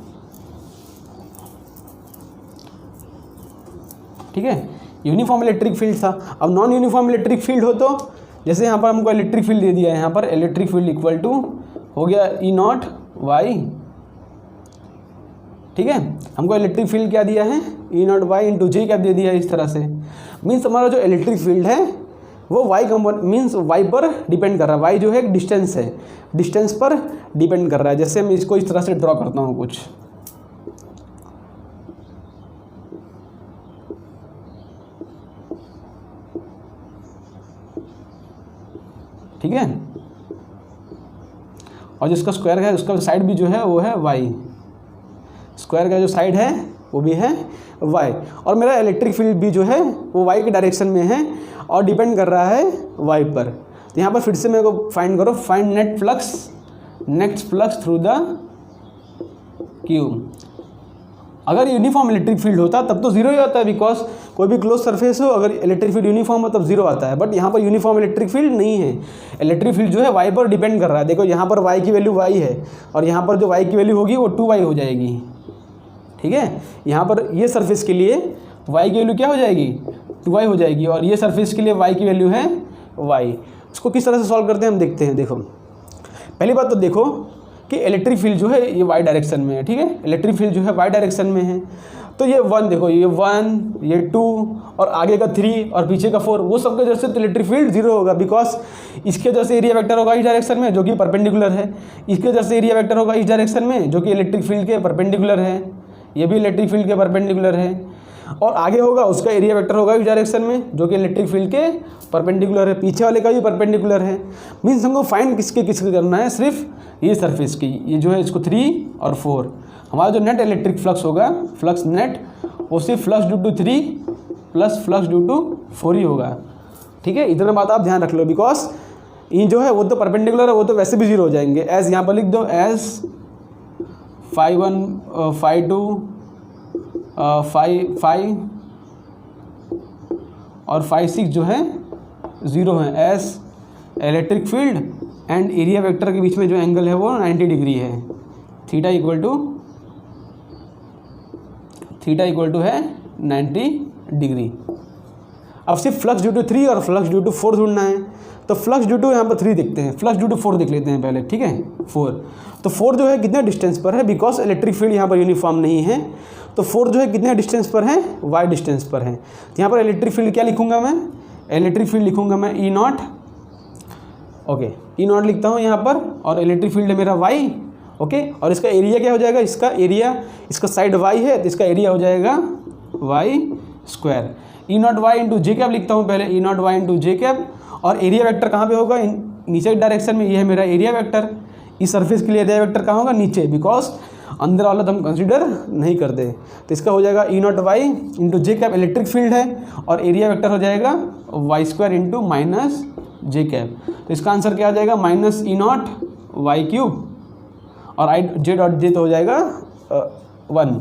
ठीक है। यूनिफॉर्म इलेक्ट्रिक फील्ड था। अब नॉन यूनिफॉर्म इलेक्ट्रिक फील्ड हो तो जैसे यहाँ पर हमको इलेक्ट्रिक फील्ड दे दिया है, यहाँ पर इलेक्ट्रिक फील्ड इक्वल टू हो गया ई नॉट वाई, ठीक है। हमको इलेक्ट्रिक फील्ड क्या दिया है, ई नॉट वाई इंटू जे कैप दे दिया है। इस तरह से मीन्स हमारा जो इलेक्ट्रिक फील्ड है वो वाई कंपोनेंट मीन्स वाई पर डिपेंड कर रहा है। वाई जो है एक डिस्टेंस है, डिस्टेंस पर डिपेंड कर रहा है। जैसे मैं इसको इस तरह से ड्रॉ करता हूँ कुछ, ठीक है। और जिसका स्क्वायर है उसका साइड भी जो है वो है वाई, स्क्वायर का जो साइड है वो भी है वाई। और मेरा इलेक्ट्रिक फील्ड भी जो है वो वाई के डायरेक्शन में है और डिपेंड कर रहा है वाई पर। तो यहाँ पर फिर से मेरे को फाइंड करो, find net flux through the cube. अगर यूनिफॉर्म इलेक्ट्रिक फील्ड होता तब तो जीरो ही होता है, बिकॉज कोई भी क्लोज सरफेस हो अगर इलेक्ट्रिक फील्ड यूनिफॉर्म हो तब जीरो आता है। बट यहाँ पर यूनिफॉर्म इलेक्ट्रिक फील्ड नहीं है, इलेक्ट्रिक फील्ड जो है वाई पर डिपेंड कर रहा है। देखो यहाँ पर वाई की वैल्यू वाई है और यहाँ पर जो वाई की वैल्यू होगी वो 2y हो जाएगी, ठीक है। यहाँ पर ये सरफेस के लिए y की वैल्यू क्या हो जाएगी, 2y हो जाएगी, और ये सरफेस के लिए y की वैल्यू है y। उसको किस तरह से सॉल्व करते हैं हम देखते हैं। देखो पहली बात तो देखो कि इलेक्ट्रिक फील्ड जो है ये y डायरेक्शन में है, ठीक है। इलेक्ट्रिक फील्ड जो है y डायरेक्शन में है। तो ये 1 देखो, ये 1, ये 2 और आगे का 3 और पीछे का 4, वो सबके जैसे तो इलेक्ट्रिक फील्ड जीरो होगा, बिकॉज इसके जैसे एरिया वेक्टर होगा इस डायरेक्शन में जो कि परपेंडिकुलर है, इसके जैसे एरिया वेक्टर होगा इस डायरेक्शन में जो कि इलेक्ट्रिक फील्ड के परपेंडिकुलर है, ये भी इलेक्ट्रिक फील्ड के परपेंडिकुलर है, और आगे होगा उसका एरिया वेक्टर होगा इस डायरेक्शन में जो कि इलेक्ट्रिक फील्ड के परपेंडिकुलर है, पीछे वाले का भी परपेंडिकुलर है। मीन्स हमको फाइंड किसके करना है, सिर्फ ये सरफेस की, ये जो है इसको 3 और 4। हमारा जो नेट इलेक्ट्रिक फ्लक्स होगा, फ्लक्स नेट, वो सिर्फ flux due to 3 plus flux due to 4 ही होगा, ठीक है। इतना बात आप ध्यान रख लो, बिकॉज ये जो है वो तो परपेंडिकुलर है, वो तो वैसे भी जीरो हो जाएंगे। एज यहाँ पर लिख दो, एज φ1 φ2 φ5 और φ6 जो है ज़ीरो है। S electric field and area vector के बीच में जो एंगल है वो 90 डिग्री है। थीटा इक्वल टू है 90 डिग्री। अब सिर्फ फ्लक्स ड्यू टू 3 और फ्लक्स ड्यू टू 4 ढूंढना है। तो फ्लक्स ड्यू टू यहाँ पर 3 देखते हैं, फ्लक्स ड्यू टू 4 देख लेते हैं पहले, ठीक है। 4 तो 4 जो है कितने डिस्टेंस पर है, बिकॉज इलेक्ट्रिक फील्ड यहाँ पर यूनिफॉर्म नहीं है, तो 4 जो है कितने डिस्टेंस पर है, y डिस्टेंस पर है। तो यहाँ पर इलेक्ट्रिक फील्ड क्या लिखूँगा मैं, इलेक्ट्रिक फील्ड लिखूँगा मैं E not, okay, E not लिखता हूँ यहाँ पर, और इलेक्ट्रिक फील्ड है मेरा y, ओके। और इसका एरिया क्या हो जाएगा, इसका एरिया, इसका साइड y है तो इसका एरिया हो जाएगा y square. E naught y into जे कैप लिखता हूँ पहले, ई नॉट वाई इंटू जे कैप, और एरिया वेक्टर कहाँ पे होगा, नीचे डायरेक्शन में, ये है मेरा एरिया वेक्टर। इस सरफेस के लिए एरिया वेक्टर कहाँ होगा, नीचे, बिकॉज अंदर वाला तो हम कंसिडर नहीं करते। तो इसका हो जाएगा ई नॉट वाई इंटू जे कैप, इलेक्ट्रिक फील्ड है, और एरिया वेक्टर हो जाएगा वाई स्क्वायर इंटू माइनस जे कैप। तो इसका आंसर क्या आ जाएगा, minus E naught y cube, और आई जे डॉट जे तो हो जाएगा 1।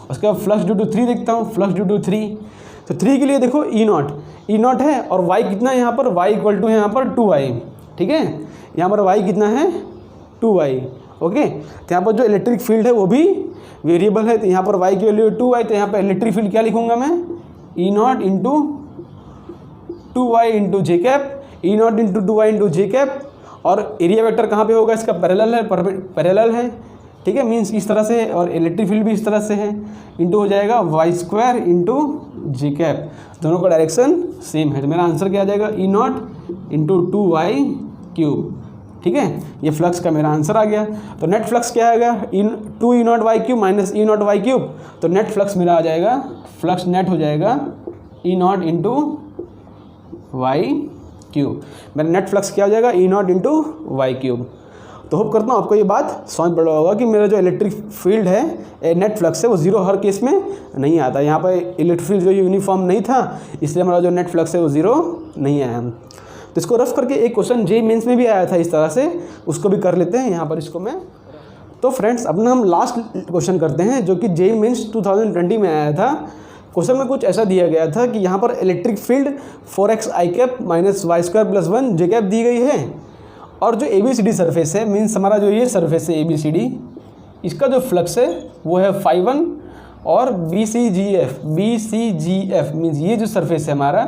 उसके बाद फ्लक्स ड्यू टू 3 देखता हूँ, फ्लक्स ड्यू टू 3, तो 3 के लिए देखो ई नॉट है, और y कितना है यहाँ पर, y इक्वल टू है यहाँ पर 2y, ठीक है। यहाँ पर y कितना है 2y, ओके। तो यहाँ पर जो इलेक्ट्रिक फील्ड है वो भी वेरिएबल है, तो यहाँ पर y की वैल्यू 2y, तो यहाँ पर इलेक्ट्रिक फील्ड क्या लिखूँगा मैं, E naught into 2y into जे cap, E naught into 2y into जे कैप, और एरिया वेक्टर कहाँ पे होगा, इसका पैरेलल है, ठीक है। मीन्स इस तरह से, और इलेक्ट्रिक फील्ड भी इस तरह से है, इंटू हो जाएगा वाई स्क्वायर इंटू जी कैप, दोनों का डायरेक्शन सेम है। तो मेरा आंसर क्या आ जाएगा, E naught into 2y cube, ठीक है। ये फ्लक्स का मेरा आंसर आ गया। तो नेट फ्लक्स क्या आएगा, 2 E naught y cube minus E naught y cube, तो नेट फ्लक्स मेरा आ जाएगा, फ्लक्स नेट हो जाएगा E naught into y cube. मेरा नेट फ्लक्स क्या हो जाएगा, E naught into y cube. तो होप करता हूँ आपको ये बात समझ पड़ रहा होगा कि मेरा जो इलेक्ट्रिक फील्ड है, नेट फ्लक्स है, वो जीरो हर केस में नहीं आता। यहाँ पर इलेक्ट्रिक फील्ड जो यूनिफॉर्म नहीं था, इसलिए हमारा जो नेट फ्लक्स है वो जीरो नहीं आया। तो इसको रफ करके एक क्वेश्चन जेईई मेंस में भी आया था इस तरह से, उसको भी कर लेते हैं यहाँ पर। इसको मैं तो फ्रेंड्स अपना हम लास्ट क्वेश्चन करते हैं, जो कि जेईई मेंस 2020 में आया था। क्वेश्चन में कुछ ऐसा दिया गया था कि यहाँ पर electric field 4x i cap minus Y square plus 1 j cap दी गई है, और जो ABCD सरफेस है, मीन्स हमारा जो ये सरफेस है ABCD, इसका जो फ्लक्स है वो है φ1, और BCGF मीन्स ये जो सरफेस है हमारा,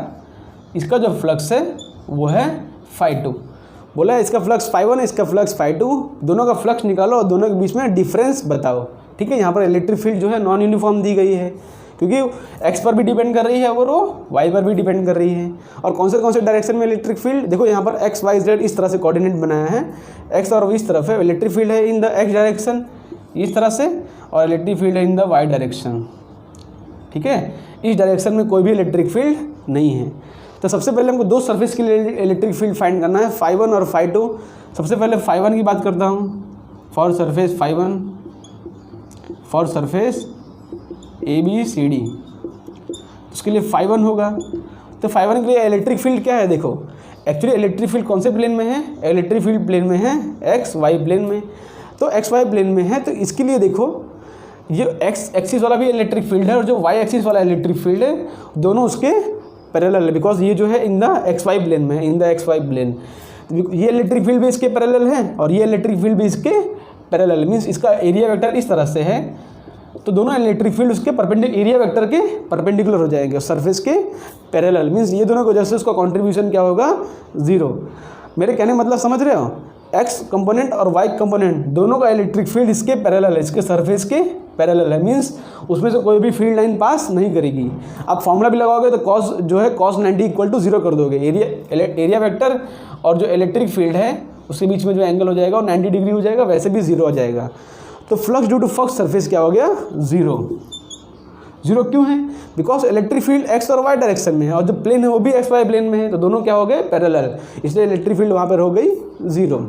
इसका जो फ्लक्स है वो है φ2। बोला है इसका फ्लक्स φ1 है, इसका फ्लक्स φ2, दोनों का फ्लक्स निकालो और दोनों के बीच में डिफरेंस बताओ। ठीक है, यहाँ पर इलेक्ट्रिक फील्ड जो है नॉन यूनिफॉर्म दी गई है, क्योंकि x पर भी डिपेंड कर रही है और वो y पर भी डिपेंड कर रही है। और कौन से डायरेक्शन में इलेक्ट्रिक फील्ड, देखो यहाँ पर x y z इस तरह से कोऑर्डिनेट बनाया है, x और इस तरफ है, इलेक्ट्रिक फील्ड है इन द x डायरेक्शन इस तरह से, और इलेक्ट्रिक फील्ड है इन द y डायरेक्शन। ठीक है, इस डायरेक्शन में कोई भी इलेक्ट्रिक फील्ड नहीं है। तो सबसे पहले हमको दो सरफेस के लिए इलेक्ट्रिक फील्ड फाइंड करना है, φ1 और φ2। सबसे पहले φ1 की बात करता हूँ, for surface φ1, for surface ABCD, उसके लिए φ1 होगा। तो φ1 के लिए इलेक्ट्रिक फील्ड क्या है, देखो एक्चुअली इलेक्ट्रिक फील्ड कौन से प्लेन में है, इलेक्ट्रिक फील्ड प्लेन में है XY प्लेन में। तो XY प्लेन में है, तो इसके लिए देखो ये x एक्सिस वाला भी इलेक्ट्रिक फील्ड है और जो y एक्सिस वाला इलेक्ट्रिक फील्ड है, दोनों उसके पैरेलल है, बिकॉज ये जो है इन द XY प्लेन में, इन द XY प्लेन। ये इलेक्ट्रिक फील्ड भी इसके पैरेलल है और ये इलेक्ट्रिक फील्ड भी इसके पैरेलल, मीन्स इसका एरिया वेक्टर इस तरह से है, तो दोनों इलेक्ट्रिक फील्ड उसके एरिया वेक्टर के परपेंडिकुलर हो जाएंगे, सरफेस के पैरेलल, मीन्स ये दोनों की वजह से उसका कॉन्ट्रीब्यूशन क्या होगा, 0। मेरे कहने मतलब समझ रहे हो, x कंपोनेंट और y कंपोनेंट दोनों का इलेक्ट्रिक फील्ड इसके पैरेलल है, इसके सरफेस के पैरेलल है, मीन्स उसमें से कोई भी फील्ड लाइन पास नहीं करेगी। आप फॉर्मूला भी लगाओगे तो कॉस जो है cos 90 इक्वल टू 0 कर दोगे, एरिया वेक्टर और जो इलेक्ट्रिक फील्ड है उसके बीच में जो एंगल हो जाएगा वो 90 डिग्री हो जाएगा, वैसे भी 0 हो जाएगा। तो flux due to first surface क्या हो गया, 0 क्यों है, बिकॉज इलेक्ट्रिक फील्ड x और y डायरेक्शन में है और जो प्लेन है वो भी XY प्लेन में है, तो दोनों क्या हो गए, पैरेलल, इसलिए इलेक्ट्रिक फील्ड वहाँ पर हो गई 0।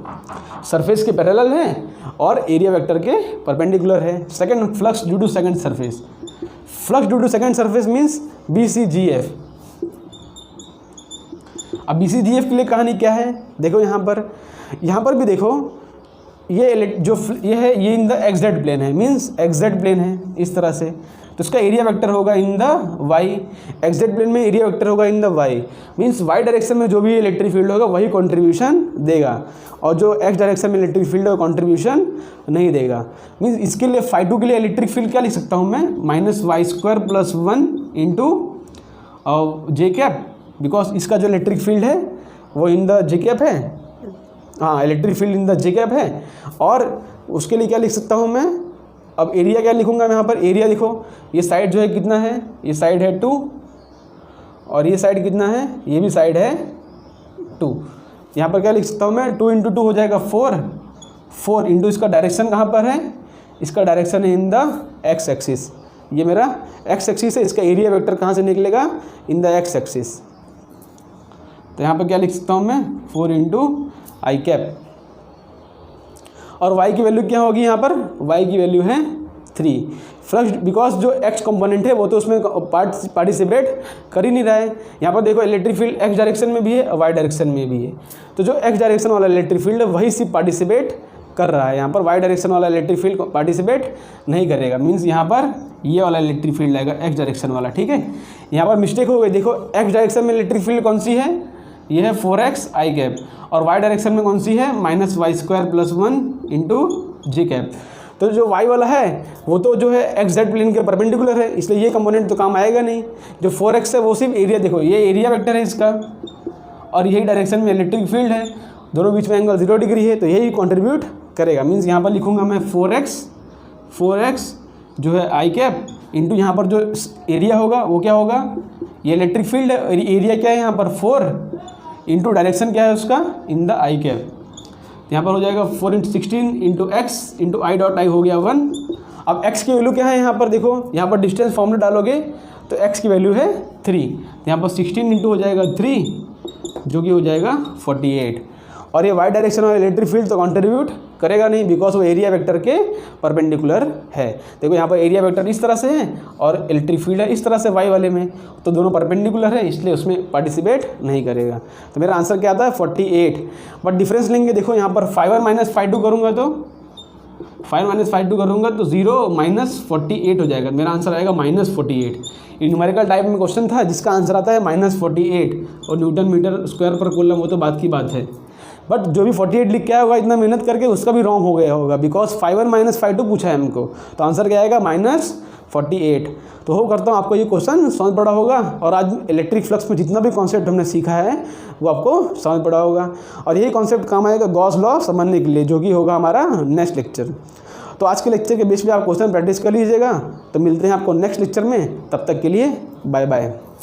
सरफेस के पैरेलल है और एरिया वेक्टर के परपेंडिकुलर है। Second, flux due to second surface, flux due to second surface means BCGF। अब BCGF के लिए कहानी क्या है, देखो यहाँ पर भी देखो, ये इन द XZ प्लेन है, मीन्स XZ प्लेन है इस तरह से, तो इसका एरिया वेक्टर होगा in the y, XZ plane में एरिया वेक्टर होगा in the y, means y direction में जो भी इलेक्ट्रिक फील्ड होगा वही कंट्रीब्यूशन देगा, और जो x डायरेक्शन में इलेक्ट्रिक फील्ड होगा कंट्रीब्यूशन नहीं देगा। मीन्स इसके लिए φ2 के लिए इलेक्ट्रिक फील्ड क्या लिख सकता हूँ मैं, minus Y square plus 1 into J cap, because इसका जो इलेक्ट्रिक फील्ड है वो इन द जे कैप है, हाँ electric field in the J cap है, और उसके लिए क्या लिख सकता हूँ मैं, अब एरिया क्या लिखूँगा मैं यहाँ पर, एरिया देखो ये साइड जो है कितना है, ये साइड है 2 और ये साइड कितना है, ये भी साइड है 2। यहाँ पर क्या लिख सकता हूँ मैं, 2 इंटू 2 हो जाएगा 4 इंटू इसका डायरेक्शन कहाँ पर है, इसका डायरेक्शन है इन द x एक्सिस, ये मेरा x एक्सिस है, इसका एरिया वेक्टर कहाँ से निकलेगा, इन द x एक्सिस। तो यहाँ पर क्या लिख सकता हूँ मैं, 4 इंटू आई कैप, और y की वैल्यू क्या होगी, यहाँ पर y की वैल्यू है 3। फ्लक्स बिकॉज जो x कंपोनेंट है वो तो उसमें पार्टिसिपेट कर ही नहीं रहा है। यहाँ पर देखो इलेक्ट्रिक फील्ड x डायरेक्शन में भी है और y डायरेक्शन में भी है, तो जो x डायरेक्शन वाला इलेक्ट्रिक फील्ड है वही सिर्फ पार्टिसिपेट कर रहा है, यहाँ पर y डायरेक्शन वाला इलेक्ट्रिक फील्ड पार्टिसिपेट नहीं करेगा, मीन्स यहाँ पर ये वाला इलेक्ट्रिक फील्ड आएगा x डायरेक्शन वाला। ठीक है, यहाँ पर मिस्टेक हो गई, देखो x डायरेक्शन में इलेक्ट्रिक फील्ड कौन सी है, ये है 4x i कैप, और y डायरेक्शन में कौन सी है, minus Y square plus 1 into जे कैप। तो जो y वाला है वो तो जो है XZ प्लेन के परपेंडिकुलर है, इसलिए ये कंपोनेंट तो काम आएगा नहीं। जो 4x है वो सिर्फ एरिया, देखो ये एरिया वेक्टर है इसका, और यही डायरेक्शन में इलेक्ट्रिक फील्ड है, दोनों बीच में एंगल 0 डिग्री है, तो यही कंट्रीब्यूट करेगा। मीन्स यहाँ पर लिखूँगा मैं 4x जो है आई कैप इंटू यहाँ पर जो एरिया होगा वो क्या होगा, ये इलेक्ट्रिक फील्ड है, एरिया क्या है यहाँ पर 4 इंटू डायरेक्शन क्या है उसका, इन द आई कैप। यहाँ पर हो जाएगा 4 into 16 into x into I dot I हो गया 1। अब x की वैल्यू क्या है यहाँ पर, देखो यहाँ पर डिस्टेंस फॉर्मूला डालोगे तो x की वैल्यू है 3, तो यहाँ पर 16 इंटू हो जाएगा 3 जो कि हो जाएगा 48। और ये y डायरेक्शन वाला इलेक्ट्रिक फील्ड तो कंट्रीब्यूट करेगा नहीं, बिकॉज वो एरिया वेक्टर के परपेंडिकुलर है। देखो यहाँ पर एरिया वेक्टर इस तरह से है और इलेक्ट्रिक फील्ड है इस तरह से y वाले में, तो दोनों परपेंडिकुलर है, इसलिए उसमें पार्टिसिपेट नहीं करेगा। तो मेरा आंसर क्या आता है 48। बट डिफरेंस लेंगे, देखो यहाँ पर φ1 माइनस φ2 करूँगा तो 5 माइनस 5 2 करूँगा तो 0 माइनस 48 हो जाएगा। मेरा आंसर आएगा -48। ये न्यूमेरिकल टाइप में क्वेश्चन था जिसका आंसर आता है -48 और न्यूटन मीटर स्क्वायर पर कूलम, वो तो बात की बात है। बट जो भी 48 लिख के आया होगा इतना मेहनत करके, उसका भी रॉन्ग हो गया होगा, बिकॉज 5 माइनस 5 2 पूछा है हमको, तो आंसर क्या आएगा -48। तो होप करता हूँ आपको ये क्वेश्चन समझ पड़ा होगा और आज इलेक्ट्रिक फ्लक्स में जितना भी कॉन्सेप्ट हमने सीखा है वो आपको समझ पड़ा होगा और यही कॉन्सेप्ट काम आएगा गॉस लॉ समझने के लिए, जो कि होगा हमारा नेक्स्ट लेक्चर। तो आज के लेक्चर के बेस पे आप क्वेश्चन प्रैक्टिस कर लीजिएगा। तो मिलते हैं आपको नेक्स्ट लेक्चर में, तब तक के लिए बाय बाय।